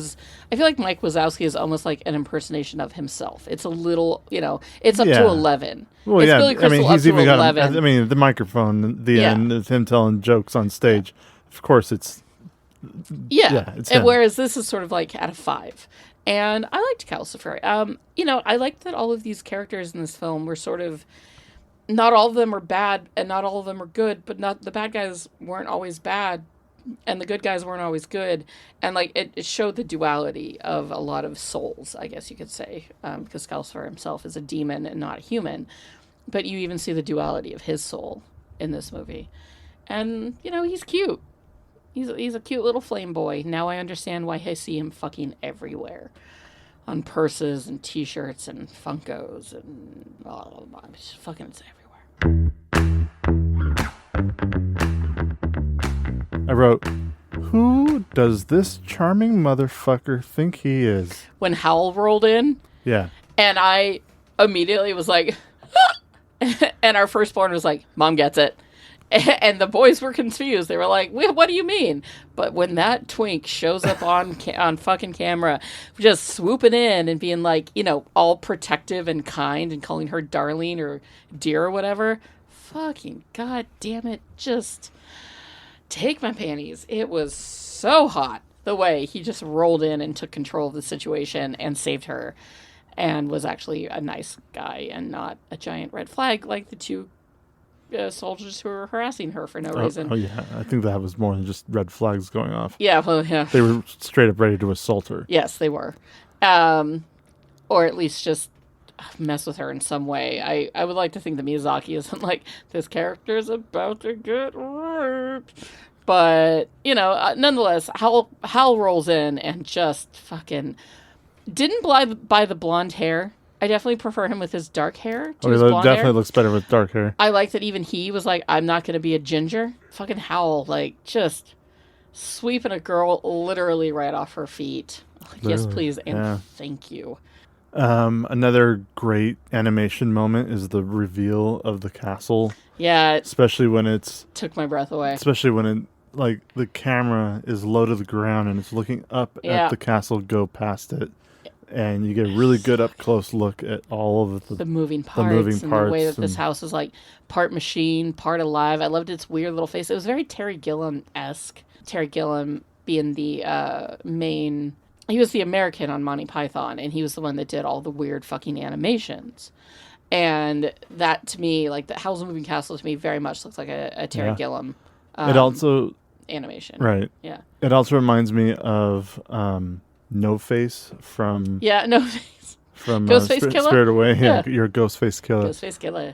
like Mike Wazowski is almost like an impersonation of himself. It's a little, it's up to 11. Well, it's yeah, Billy Crystal he's up to even 11. got. The microphone at the Yeah. end is him telling jokes on stage. Of course, it's it's him. Whereas this is sort of like at a 5. And I liked Calcifer. I liked that all of these characters in this film were sort of, not all of them are bad and not all of them are good, but not the bad guys weren't always bad and the good guys weren't always good. And like it showed the duality of a lot of souls, I guess you could say, because Calcifer himself is a demon and not human. But you even see the duality of his soul in this movie. And, he's cute. He's a cute little flame boy. Now I understand why I see him fucking everywhere. On purses and T-shirts and Funkos and it's everywhere. I wrote, "Who does this charming motherfucker think he is?" When Howl rolled in, Yeah. and I immediately was like, and our firstborn was like, "Mom gets it." And the boys were confused. They were like, "What do you mean?" But when that twink shows up on fucking camera, just swooping in and being like, all protective and kind and calling her darling or dear or whatever, fucking god damn it, just take my panties. It was so hot the way he just rolled in and took control of the situation and saved her and was actually a nice guy and not a giant red flag like the two soldiers who were harassing her for no reason. Oh, yeah. I think that was more than just red flags going off. Yeah, well, yeah. They were straight up ready to assault her. Yes, they were. Or at least just mess with her in some way. I would like to think that Miyazaki isn't like, this character's about to get raped. But, nonetheless, Howl rolls in and just fucking didn't buy the blonde hair. I definitely prefer him with his dark hair to his blonde definitely hair. looks better with dark hair. I like that even he was like, I'm not going to be a ginger. Fucking Howl, like, just sweeping a girl literally right off her feet. Yes, please, and thank you. Another great animation moment is the reveal of the castle. Yeah, Especially when it's... took my breath away. Especially when it... Like, the camera is low to the ground and it's looking up at the castle, go past it. And you get a really good up-close look at all of the moving parts and the way that this house is like part machine, part alive. I loved its weird little face. It was very Terry Gilliam-esque. Terry Gilliam being the main... He was the American on Monty Python, and he was the one that did all the weird fucking animations. And that, to me, like, the Howl's Moving Castle, to me, very much looks like a Terry Gilliam it also... animation. Right. Yeah. It also reminds me of... No Face from Ghostface Killer? Spirit Away. Yeah, you're a Ghostface Killer. Ghostface Killer.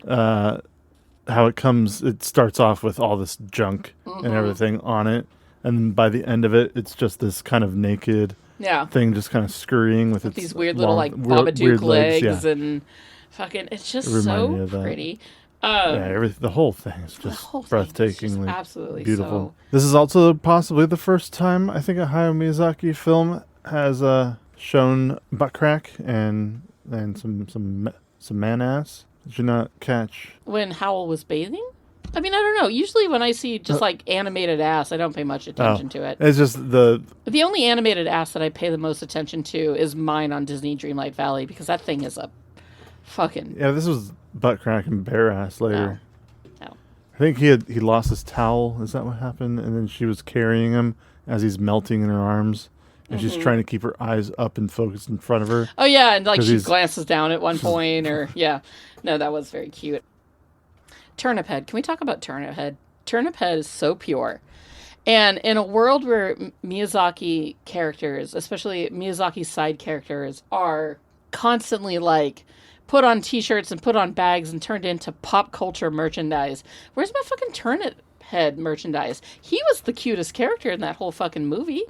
How it starts off with all this junk and everything on it, and then by the end of it, it's just this kind of naked thing, just kind of scurrying with its these weird little like weird Babadook legs yeah. and fucking. It's just so pretty. The whole thing is just breathtakingly absolutely beautiful. So. This is also possibly the first time I think a Hayao Miyazaki film has shown butt crack and some man ass. Did you not catch when Howl was bathing? I mean, I don't know. Usually when I see just like animated ass, I don't pay much attention to it. It's just the only animated ass that I pay the most attention to is mine on Disney Dreamlight Valley, because that thing is a fucking... Yeah, this was butt cracking bare ass later. No. I think he lost his towel. Is that what happened? And then she was carrying him as he's melting in her arms. And she's trying to keep her eyes up and focused in front of her. Oh, yeah, and like she glances down at one point, or, yeah. No, that was very cute. Turnip Head. Can we talk about Turnip Head? Turnip Head is so pure. And in a world where Miyazaki characters, especially Miyazaki's side characters, are constantly like put on t-shirts and put on bags and turned into pop culture merchandise, where's my fucking Turnip Head merchandise? He was the cutest character in that whole fucking movie.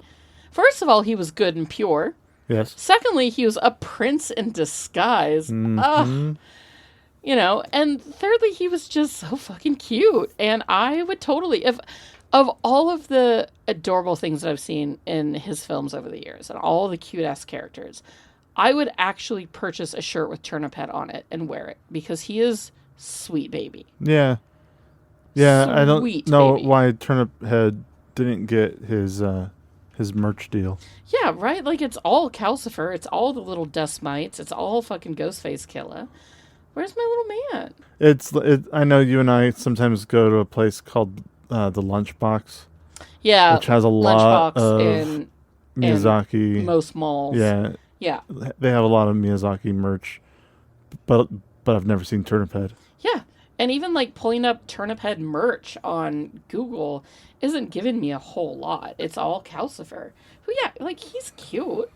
First of all, he was good and pure. Yes. Secondly, he was a prince in disguise. And thirdly, he was just so fucking cute. And I would totally, if of all of the adorable things that I've seen in his films over the years and all the cute-ass characters, I would actually purchase a shirt with Turnip Head on it and wear it, because he is sweet baby. Yeah. Yeah, Sweet I don't know baby. why Turnip Head didn't get his merch deal. Yeah, right? Like, it's all Calcifer. It's all the little dust mites. It's all fucking Ghostface Killer. Where's my little man? I know you and I sometimes go to a place called the Lunchbox. Yeah. Which has a lot Lunchbox of Miyazaki. in most malls. Yeah. Yeah. They have a lot of Miyazaki merch, but I've never seen Turnip Head. Yeah. And even like pulling up Turnip Head merch on Google isn't giving me a whole lot. It's all Calcifer. Who, yeah, like, he's cute.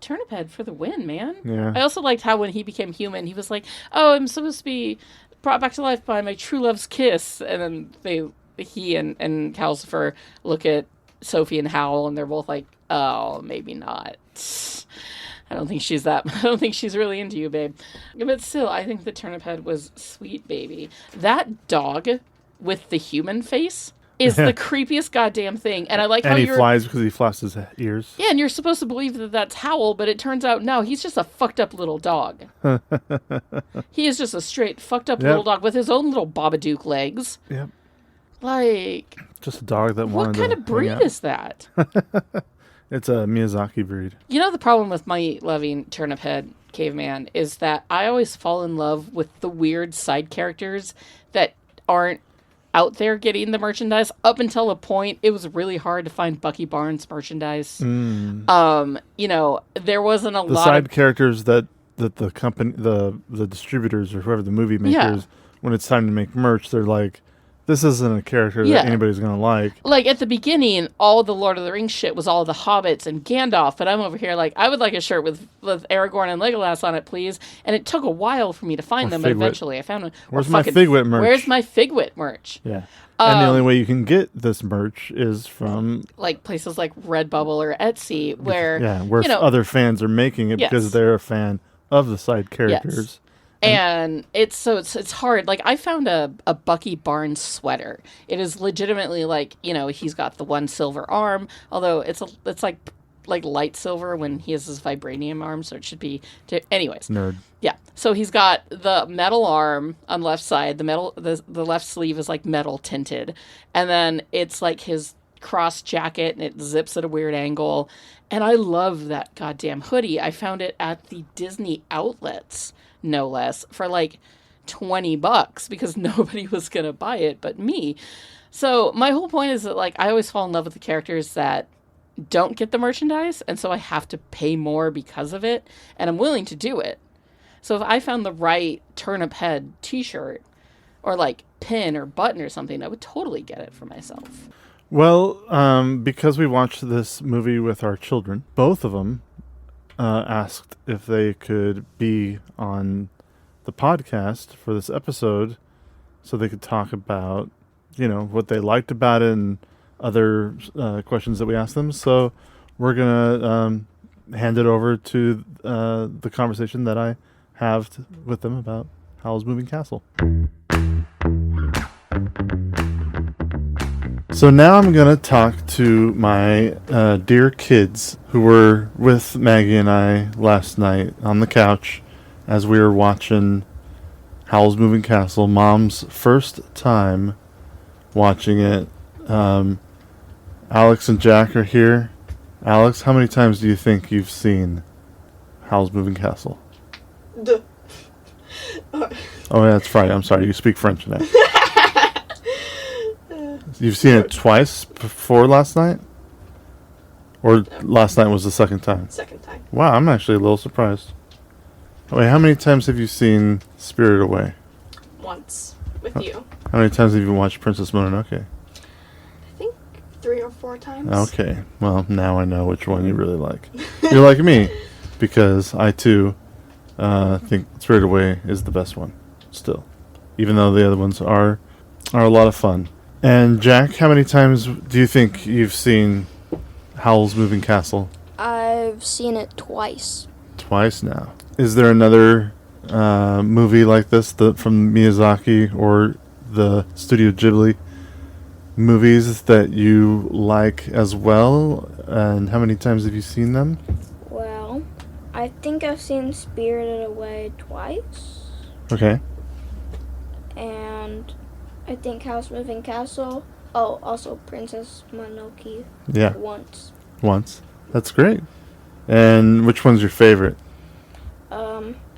Turnip Head for the win, man. Yeah. I also liked how when he became human, he was like, oh, I'm supposed to be brought back to life by my true love's kiss. And then he and Calcifer look at Sophie and Howl, and they're both like, oh, maybe not. I don't think she's really into you, babe. But still, I think the Turnip Head was sweet baby. That dog with the human face is the creepiest goddamn thing. And I like how he flies because he flaps his ears. Yeah, and you're supposed to believe that that's Howl, but it turns out, no, he's just a fucked up little dog. He is just a straight fucked up little dog with his own little Babadook legs. Yep. Like... Just a dog that wanted what kind of breed is that? It's a Miyazaki breed. The problem with my loving Turnip Head Caveman is that I always fall in love with the weird side characters that aren't out there getting the merchandise. Up until a point, it was really hard to find Bucky Barnes merchandise. There wasn't a lot the side characters that the company, the distributors or whoever, the movie makers, when it's time to make merch, they're like, this isn't a character that anybody's going to like. Like, at the beginning, all the Lord of the Rings shit was all the Hobbits and Gandalf, but I'm over here like, I would like a shirt with Aragorn and Legolas on it, please. And it took a while for me to find them, but eventually I found one. Where's my Figwit merch? Where's my Figwit merch? Yeah. And the only way you can get this merch is from... like, places like Redbubble or Etsy, where... other fans are making it because they're a fan of the side characters. Yes. And it's hard. Like, I found a Bucky Barnes sweater. It is legitimately like, he's got the one silver arm, although it's like light silver when he has his vibranium arm, so it should be anyways. Nerd. Yeah. So he's got the metal arm on the left side, the left sleeve is like metal tinted, and then it's like his cross jacket and it zips at a weird angle. And I love that goddamn hoodie. I found it at the Disney outlets, no less, for like $20 because nobody was going to buy it but me. So my whole point is that, like, I always fall in love with the characters that don't get the merchandise, and so I have to pay more because of it, and I'm willing to do it. So if I found the right Turnip Head t-shirt or like pin or button or something, I would totally get it for myself. Well, because we watched this movie with our children, both of them asked if they could be on the podcast for this episode so they could talk about, what they liked about it and other questions that we asked them. So we're going to hand it over to the conversation that I have with them about Howl's Moving Castle. So now I'm going to talk to my dear kids who were with Maggie and I last night on the couch as we were watching Howl's Moving Castle, Mom's first time watching it. Alex and Jack are here. Alex, how many times do you think you've seen Howl's Moving Castle? Oh, yeah, that's right. I'm sorry. You speak French now. You've seen it twice before last night? Or last night was the second time? Second time. Wow, I'm actually a little surprised. Wait, how many times have you seen Spirited Away? Once with you. How many times have you watched Princess Mononoke? I think 3 or 4 times. Okay, well, now I know which one you really like. You're like me, because I too think Spirited Away is the best one, still. Even though the other ones are a lot of fun. And Jack, how many times do you think you've seen Howl's Moving Castle? I've seen it twice. Twice now. Is there another movie like this from Miyazaki or the Studio Ghibli movies that you like as well? And how many times have you seen them? Well, I think I've seen Spirited Away twice. Okay. And I think Howl's Moving Castle. Oh, also Princess Mononoke. Yeah. Once. That's great. And which one's your favorite?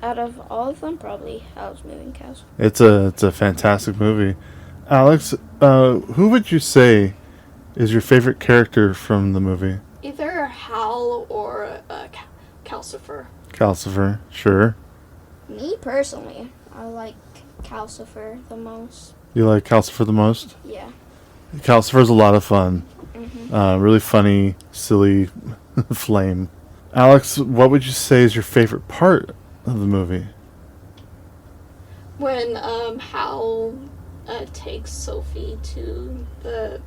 Out of all of them, probably Howl's Moving Castle. It's a fantastic movie. Alex, who would you say is your favorite character from the movie? Either Howl or Calcifer. Calcifer, sure. Me personally, I like Calcifer the most. You like Calcifer the most? Yeah. Calcifer's a lot of fun. Mm-hmm. Really funny, silly flame. Alex, what would you say is your favorite part of the movie? When Howl takes Sophie to the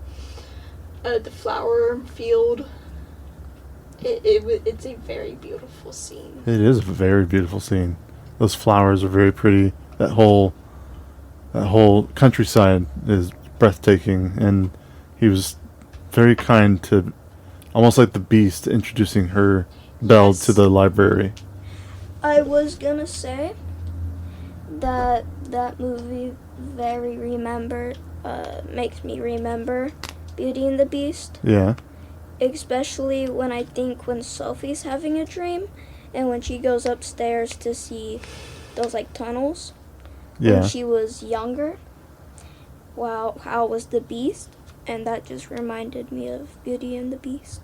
flower field, it's a very beautiful scene. It is a very beautiful scene. Those flowers are very pretty. That whole countryside is breathtaking, and he was very kind to, almost like the Beast, introducing her Belle to the library. I was gonna say that movie makes me remember Beauty and the Beast. Yeah. Especially when Sophie's having a dream, and when she goes upstairs to see those tunnels. Yeah. When she was younger. Wow, Howl was the Beast, and that just reminded me of Beauty and the Beast.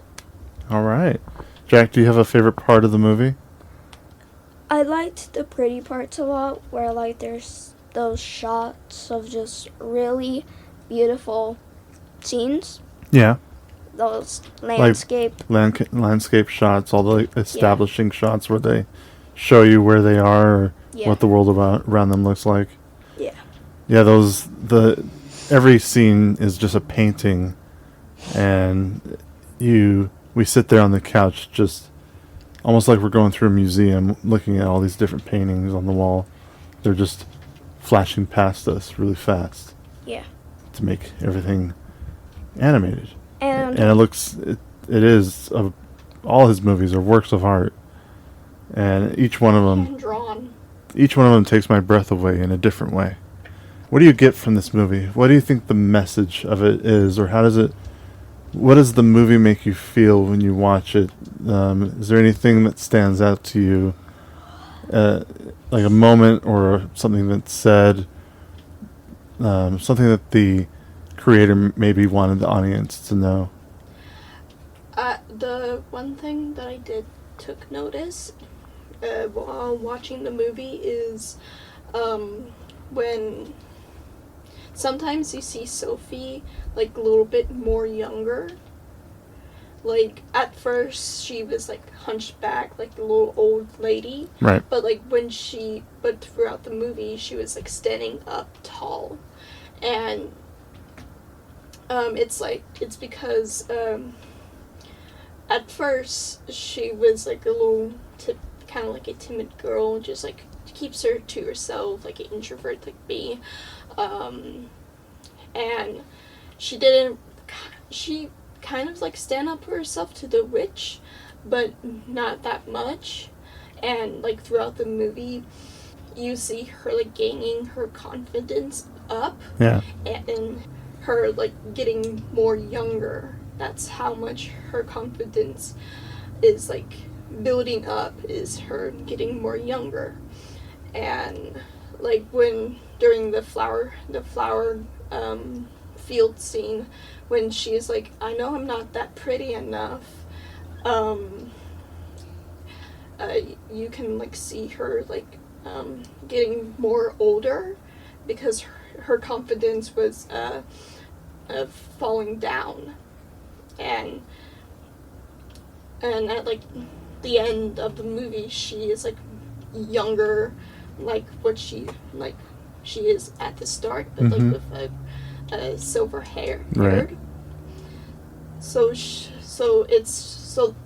All right. Jack, do you have a favorite part of the movie? I liked the pretty parts a lot, where there's those shots of just really beautiful scenes. Yeah. Those landscape. Landscape shots, all the establishing shots where they show you where they are or what the world around them looks like. Yeah. Yeah, every scene is just a painting, and we sit there on the couch just almost like we're going through a museum looking at all these different paintings on the wall. They're just flashing past us really fast. Yeah. To make everything animated. And it is all his movies are works of art, and each one of them takes my breath away in a different way. What do you get from this movie? What do you think the message of it is, or what does the movie make you feel when you watch it? Is there anything that stands out to you, like a moment or something that's said, something that the creator maybe wanted the audience to know? The one thing that I took notice while watching the movie is when sometimes you see Sophie a little bit more younger. At first she was hunchback, the little old lady. Right. But but throughout the movie she was standing up tall, and it's because at first she was a little kind of a timid girl, just keeps her to herself, an introvert like me, and she kind of stand up for herself to the witch, but not that much. And throughout the movie you see her gaining her confidence up. Yeah. And her like getting more younger. That's how much her confidence is like building up, is her getting more younger. And like when during the flower field scene, when she's like, I know I'm not that pretty enough, you can like see her like getting more older, because her confidence was falling down. And at like the end of the movie, she is like younger, like what she is at the start, but like with a silver hair. Right. So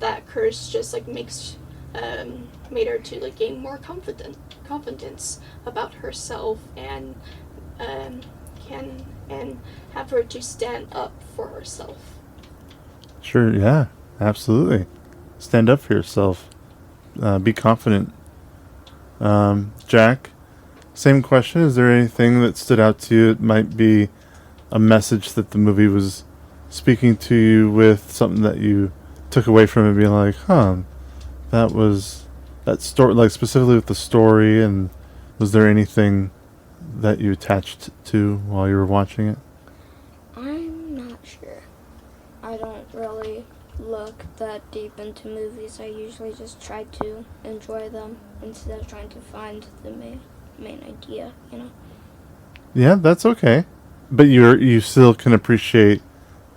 that curse just like made her to like gain more confidence about herself, and have her to stand up for herself. Sure, yeah, absolutely. Stand up for yourself. Be confident. Jack, same question. Is there anything that stood out to you? It might be a message that the movie was speaking to you with, something that you took away from it, being like, that story, like specifically with the story, and was there anything that you attached to while you were watching it? I'm not sure. I don't really look that deep into movies. I usually just try to enjoy them instead of trying to find the main idea, you know? Yeah, that's okay. But you still can appreciate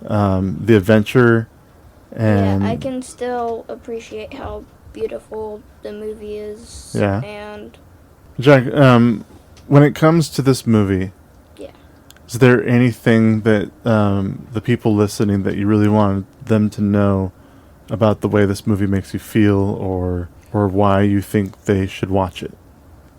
the adventure, and yeah, I can still appreciate how beautiful the movie is. Yeah. And Jack, when it comes to this movie, yeah, is there anything that the people listening that you really wanted them to know about the way this movie makes you feel, or why you think they should watch it?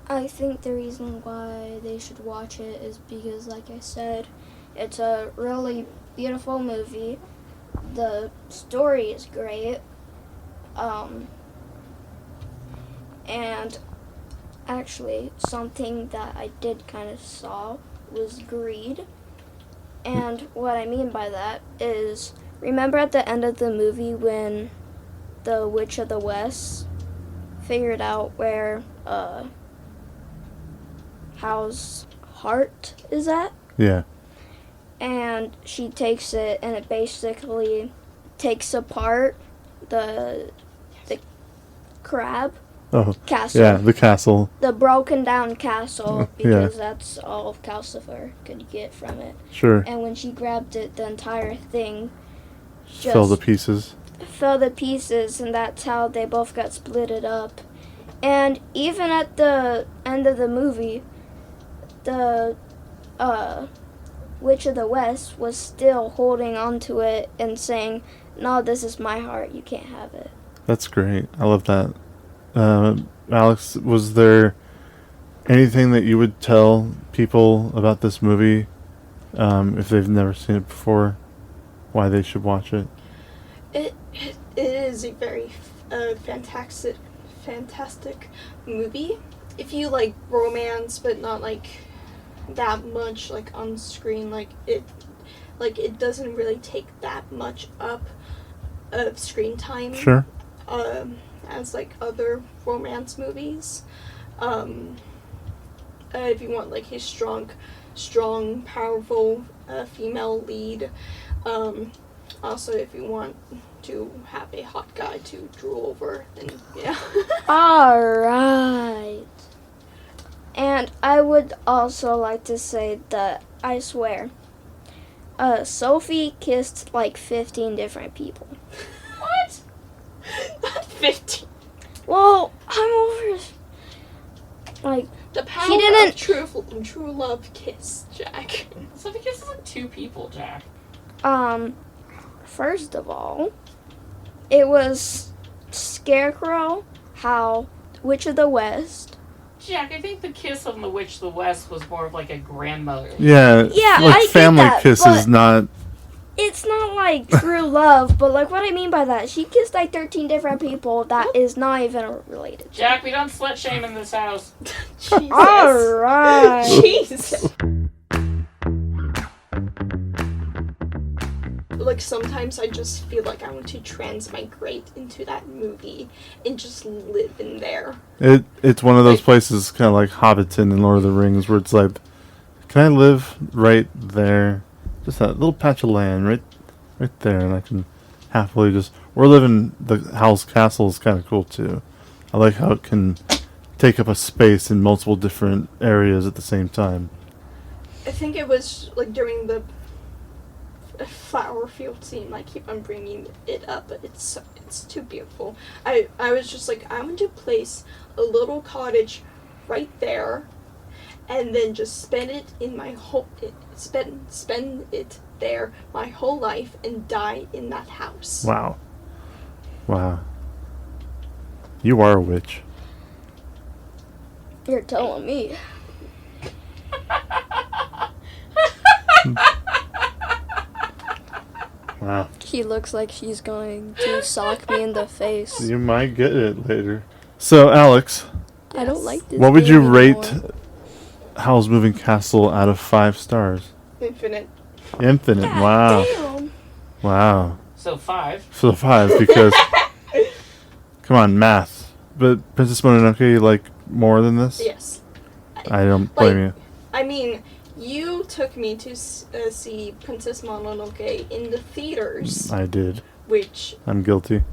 I think the reason why they should watch it is because, like I said, it's a really beautiful movie. The story is great. And actually, something that I did kind of saw was greed. And what I mean by that is, remember at the end of the movie when the Witch of the West figured out where Howl's heart is at? Yeah. And she takes it, and it basically takes apart the crab castle. Yeah, the castle. The broken down castle, because that's all Calcifer could get from it. Sure. And when she grabbed it, the entire thing just Fell to pieces. Fell to pieces, and that's how they both got splitted up. And even at the end of the movie, the Witch of the West was still holding on to it and saying, "No, this is my heart. You can't have it." That's great. I love that. Alex, was there anything that you would tell people about this movie if they've never seen it before? Why they should watch it? It is a very fantastic movie. If you like romance, but not like that much like on screen, it doesn't really take that much up of screen time. Sure. As like other romance movies. If you want like a strong, powerful female lead. Also, if you want to have a hot guy to drool over, then yeah. Alright. And I would also like to say that, I swear, Sophie kissed like 15 different people. What? Not 15. Well, I'm over. Like, the power she didn't. Of true love kiss, Jack. Sophie kisses like 2 people, Jack. First of all, it was Scarecrow, Howl, Witch of the West. Jack, I think the kiss on the Witch of the West was more of like a grandmother. Yeah, like I family get that, kisses, not. It's not like true love, but like what I mean by that, she kissed like 13 different people that is not even related. Jack, we don't slut shame in this house. Jesus. Alright. Jesus. sometimes I just feel like I want to transmigrate into that movie and just live in there. It's one of those places, kind of like Hobbiton and Lord of the Rings, where it's like, can I live right there? Just that little patch of land right there, and I can happily just... We're living... The Howl's Castle is kind of cool, too. I like how it can take up a space in multiple different areas at the same time. I think it was, like, during the flower field scene. I keep on bringing it up, but it's too beautiful. I was just like, I want to place a little cottage right there, and then just spend it in my whole... Spend it there my whole life and die in that house. Wow. You are a witch. You're telling me. Wow. She looks like she's going to sock me in the face. You might get it later. So, Alex, I don't like this. what would you game rate anymore. Howl's Moving Castle out of 5 stars? Infinite. Infinite. Wow. Damn. Wow. So 5. So 5 because... Come on, math. But Princess Mononoke, you like more than this? Yes. I don't blame you. I mean, you took me to see Princess Mononoke in the theaters. I did. Which... I'm guilty.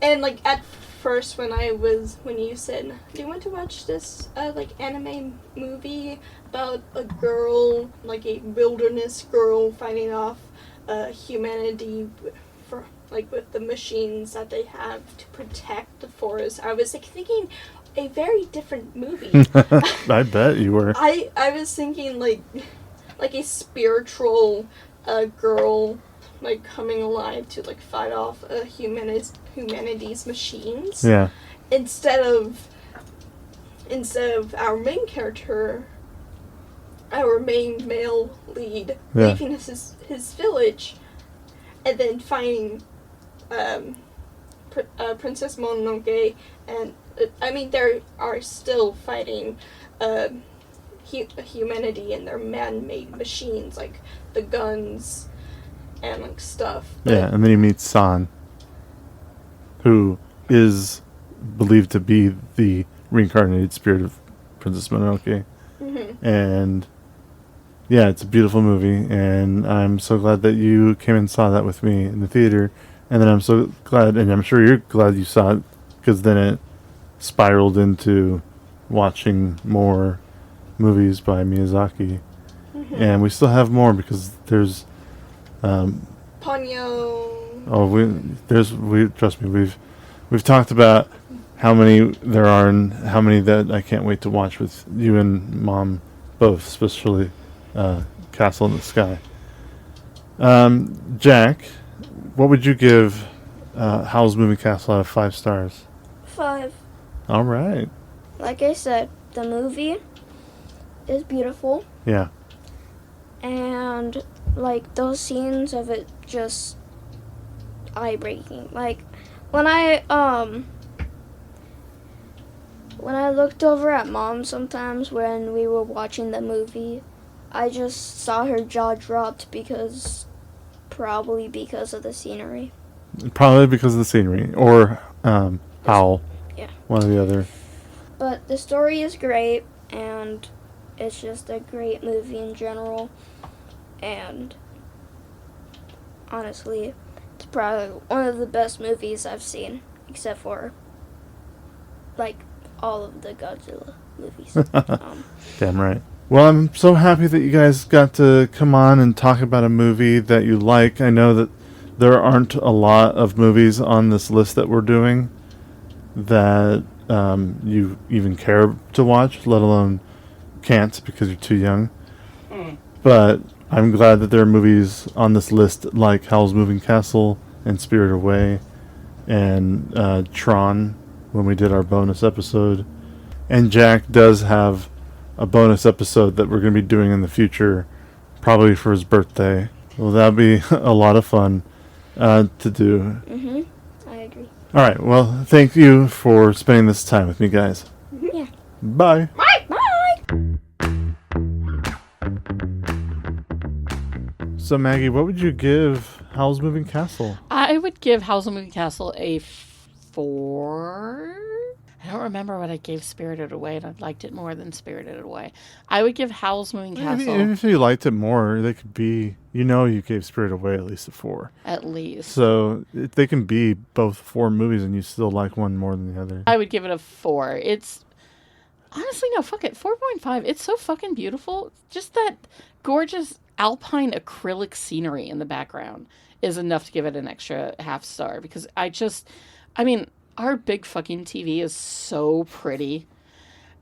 And, like, at first when you said, do you want to watch this, anime movie about a girl, like a wilderness girl fighting off humanity with the machines that they have to protect the forest, I was, like, thinking a very different movie. I bet you were. I was thinking, like a spiritual girl, like, coming alive to, like, fight off humanity's machines. Yeah. Instead of our main character, our main male lead, leaving his village, and then finding Princess Mononoke, and they are still fighting humanity and their man-made machines, like the guns and, like, stuff. Yeah, and then you meet San, who is believed to be the reincarnated spirit of Princess Mononoke. Mm-hmm. And yeah, it's a beautiful movie, and I'm so glad that you came and saw that with me in the theater. And then I'm so glad, and I'm sure you're glad you saw it, because then it spiraled into watching more movies by Miyazaki. Mm-hmm. And we still have more, because there's Ponyo. Oh, trust me, we've talked about how many there are and how many that I can't wait to watch with you and Mom both, especially Castle in the Sky. Jack, what would you give Howl's Moving Castle out of 5 stars? 5. All right. Like I said, the movie is beautiful. Yeah. And, like, those scenes of it just eye-breaking. Like, when I looked over at Mom sometimes when we were watching the movie, I just saw her jaw dropped probably because of the scenery. Probably because of the scenery. Or Howl. Yeah. One or the other. But the story is great, and it's just a great movie in general. And honestly, it's probably one of the best movies I've seen, except for, like, all of the Godzilla movies. Damn right. Well, I'm so happy that you guys got to come on and talk about a movie that you like. I know that there aren't a lot of movies on this list that we're doing that you even care to watch, let alone can't because you're too young. But I'm glad that there are movies on this list like Howl's Moving Castle and Spirited Away and Tron when we did our bonus episode. And Jack does have a bonus episode that we're going to be doing in the future, probably for his birthday. Well, that'll be a lot of fun to do. Mm-hmm. I agree. All right. Well, thank you for spending this time with me, guys. Yeah. Bye. Bye. Bye. So, Maggie, what would you give Howl's Moving Castle? I would give Howl's Moving Castle a 4. I don't remember what I gave Spirited Away, and I liked it more than Spirited Away. I would give Howl's Moving Castle... If you liked it more, they could be... you gave Spirited Away at least a 4. At least. So they can be both 4 movies, and you still like one more than the other. I would give it a 4. It's... Honestly, no, fuck it. 4.5. It's so fucking beautiful. Just that gorgeous alpine acrylic scenery in the background is enough to give it an extra half star. Because our big fucking TV is so pretty.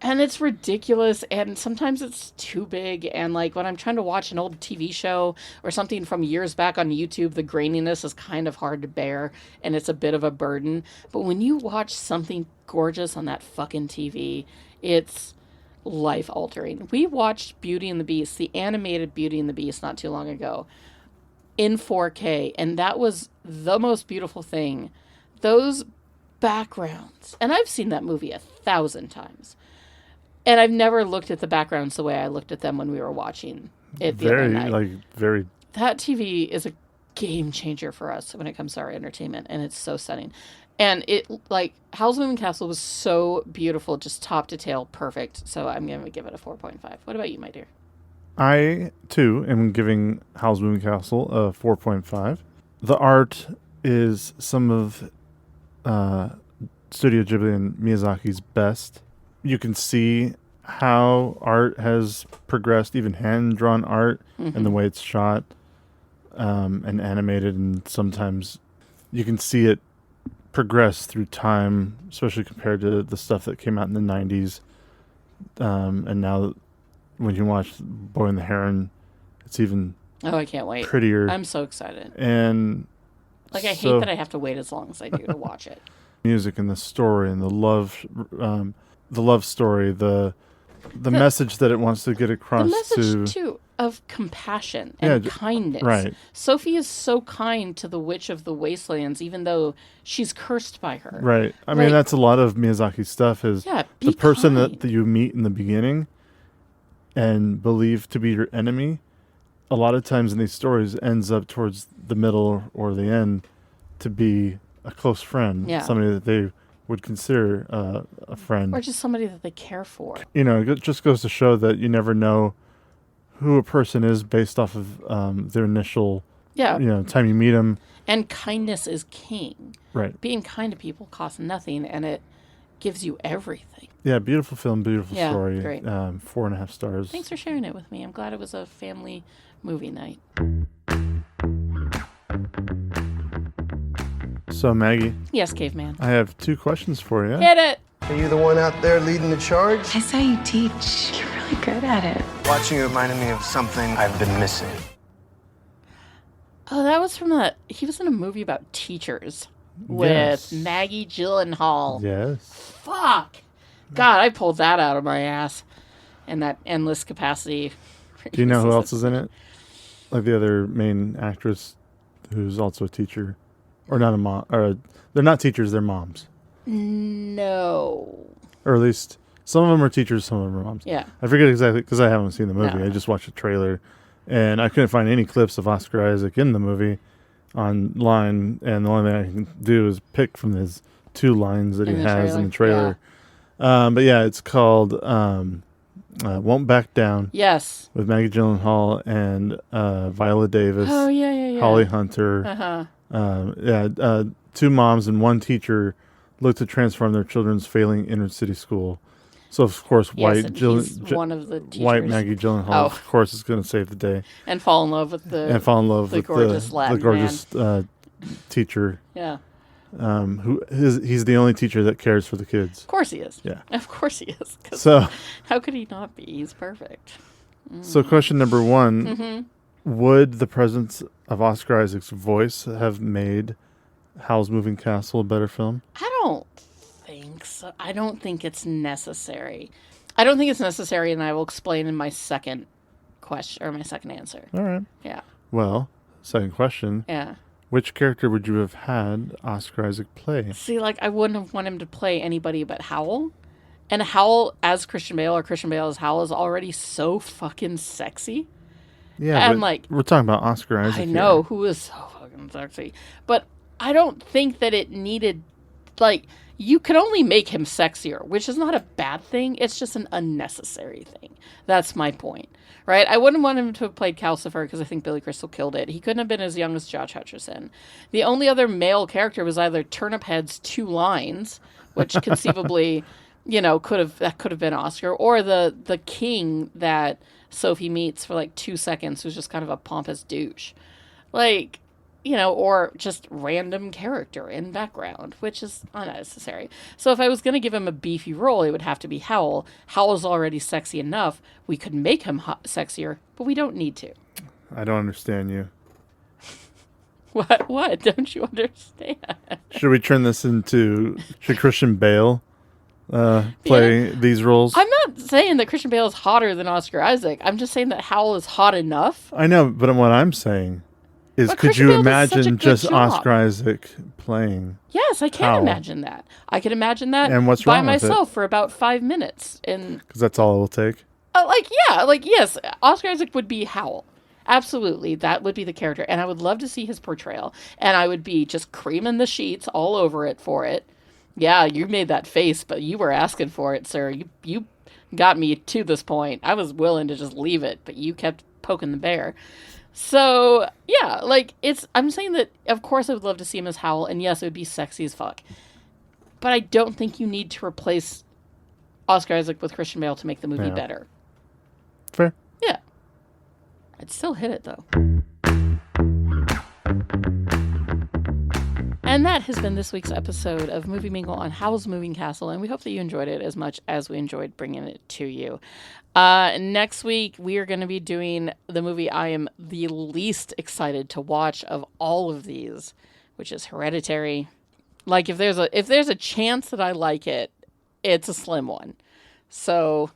And it's ridiculous, and sometimes it's too big, and like when I'm trying to watch an old TV show or something from years back on YouTube, the graininess is kind of hard to bear, and it's a bit of a burden. But when you watch something gorgeous on that fucking TV, it's life-altering. We watched Beauty and the Beast, the animated Beauty and the Beast, not too long ago, in 4K, and that was the most beautiful thing. Those backgrounds, and I've seen that movie 1,000 times. And I've never looked at the backgrounds the way I looked at them when we were watching it the other night. That TV is a game changer for us when it comes to our entertainment, and it's so stunning. And Howl's Moving Castle was so beautiful, just top to tail, perfect. So I'm going to give it a 4.5. What about you, my dear? I, too, am giving Howl's Moving Castle a 4.5. The art is some of Studio Ghibli and Miyazaki's best. You can see how art has progressed, even hand-drawn art, and the way it's shot and animated, and sometimes you can see it progress through time, especially compared to the stuff that came out in the 90s. And now when you watch Boy and the Heron, it's even I can't wait. Prettier. I'm so excited. And I hate that I have to wait as long as I do to watch it. Music and the story and the love story, the message that it wants to get across. The message, too, of compassion and kindness. Right. Sophie is so kind to the Witch of the Wastelands, even though she's cursed by her. Right. I mean, that's a lot of Miyazaki's stuff is the person kind. that you meet in the beginning and believe to be your enemy, a lot of times in these stories ends up towards the middle or the end to be a close friend, somebody that they would consider a friend. Or just somebody that they care for. It just goes to show that you never know who a person is based off of their initial, time you meet them. And kindness is king. Right. Being kind to people costs nothing, and it gives you everything. Yeah, beautiful film, beautiful story. Great. 4.5 stars. Thanks for sharing it with me. I'm glad it was a family movie night. So, Maggie. Yes, Caveman. I have 2 questions for you. Hit it! Are you the one out there leading the charge? I saw you teach. You're really good at it. Watching you reminded me of something I've been missing. Oh, that was from he was in a movie about teachers with Maggie Gyllenhaal. Yes. Fuck! God, I pulled that out of my ass. And that endless capacity. Do you know who else is in it? Like the other main actress who's also a teacher. Or not a mom. Or they're not teachers, they're moms. No. Or at least some of them are teachers, some of them are moms. Yeah. I forget exactly because I haven't seen the movie. No. I just watched the trailer. And I couldn't find any clips of Oscar Isaac in the movie online. And the only thing I can do is pick from his 2 lines that he has in the trailer. Yeah. But yeah, it's called Won't Back Down. Yes. With Maggie Gyllenhaal and Viola Davis. Oh, yeah. Holly Hunter. Uh-huh. 2 moms and 1 teacher look to transform their children's failing inner city school. So of course, one of the teachers. White Maggie Gyllenhaal, of course, is going to save the day and fall in love with the gorgeous Latin the gorgeous teacher. Yeah. He's the only teacher that cares for the kids. Of course he is. Yeah. Of course he is. So how could he not be? He's perfect. So question number 1. Would the presence of Oscar Isaac's voice have made Howl's Moving Castle a better film? I don't think so. I don't think it's necessary. I don't think it's necessary, and I will explain in my second question or my second answer. All right. Yeah. Well, second question. Yeah. Which character would you have had Oscar Isaac play? See, I wouldn't have wanted him to play anybody but Howl. And Howl as Christian Bale or Christian Bale as Howl is already so fucking sexy Yeah, and but like we're talking about Oscar Isaac. I know here. who is so fucking sexy, but I don't think that it needed. Like, you can only make him sexier, which is not a bad thing. It's just an unnecessary thing. That's my point, right? I wouldn't want him to have played Calcifer because I think Billy Crystal killed it. He couldn't have been as young as Josh Hutcherson. The only other male character was either Turnip Head's 2 lines, which conceivably, could have been Oscar, or the king that Sophie meets for like 2 seconds, who's just kind of a pompous douche, like. Or just random character in background, which is unnecessary. So if I was going to give him a beefy role, it would have to be Howl. Howl's already sexy enough. We could make him sexier, but we don't need to. I don't understand you. What? Don't you understand? Should Christian Bale play these roles? I'm not saying that Christian Bale is hotter than Oscar Isaac. I'm just saying that Howl is hot enough. I know, but what I'm saying is, could you imagine just Oscar Isaac playing? Yes, I can imagine that. I can imagine that and what's by wrong with myself it? for about 5 minutes. Because that's all it will take? Yes, Oscar Isaac would be Howl. Absolutely, that would be the character. And I would love to see his portrayal. And I would be just creaming the sheets all over it for it. Yeah, you made that face, but you were asking for it, sir. You got me to this point. I was willing to just leave it, but you kept poking the bear. So, yeah, I'm saying that, of course, I would love to see him as Howl, and yes, it would be sexy as fuck. But I don't think you need to replace Oscar Isaac with Christian Bale to make the movie better. Fair. Yeah. I'd still hit it, though. And that has been this week's episode of Movie Mingle on Howl's Moving Castle, and we hope that you enjoyed it as much as we enjoyed bringing it to you. Next week, we are going to be doing the movie I am the least excited to watch of all of these, which is Hereditary. Like, if there's a chance that I like it, it's a slim one. So,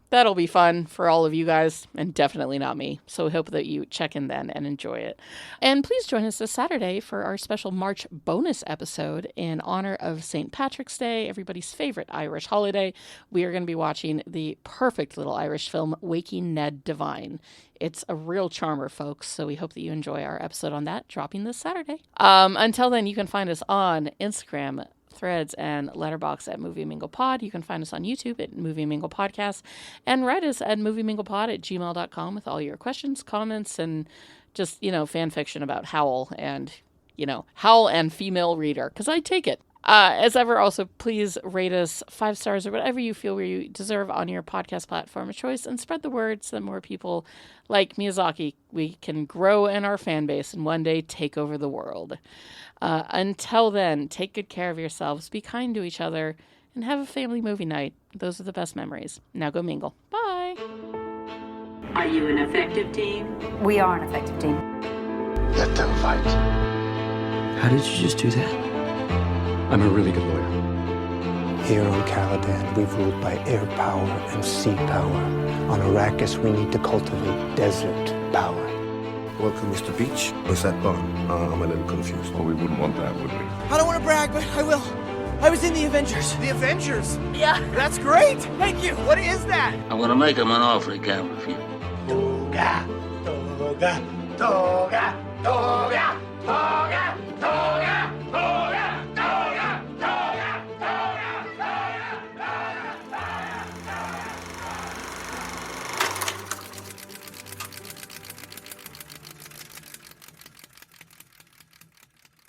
that'll be fun for all of you guys, and definitely not me. So we hope that you check in then and enjoy it. And please join us this Saturday for our special March bonus episode in honor of St. Patrick's Day, everybody's favorite Irish holiday. We are going to be watching the perfect little Irish film, Waking Ned Divine. It's a real charmer, folks, so we hope that you enjoy our episode on that, dropping this Saturday. Until then, you can find us on Instagram, Threads, and Letterboxd at MovieMinglePod. You can find us on YouTube at MovieMinglePodcast, and write us at movieminglepod@gmail.com with all your questions, comments, and just, fan fiction about Howl and, Howl and female reader, because I take it. As ever, also, please rate us 5 stars or whatever you feel you deserve on your podcast platform of choice, and spread the word so that more people like Miyazaki, we can grow in our fan base and one day take over the world. Until then, take good care of yourselves, be kind to each other, and have a family movie night. Those are the best memories. Now go mingle. Bye. Are you an effective team? We are an effective team. Let them fight. How did you just do that? I'm a really good lawyer. Here on Caladan, we've ruled by air power and sea power. On Arrakis, we need to cultivate desert power. Welcome, Mr. Beach. What's that bar? I'm a little confused. Well, we wouldn't want that, would we? I don't want to brag, but I will. I was in the Avengers. The Avengers? Yeah. That's great. Thank you. What is that? I'm gonna make him an offer he can't refuse. Toga, toga, toga.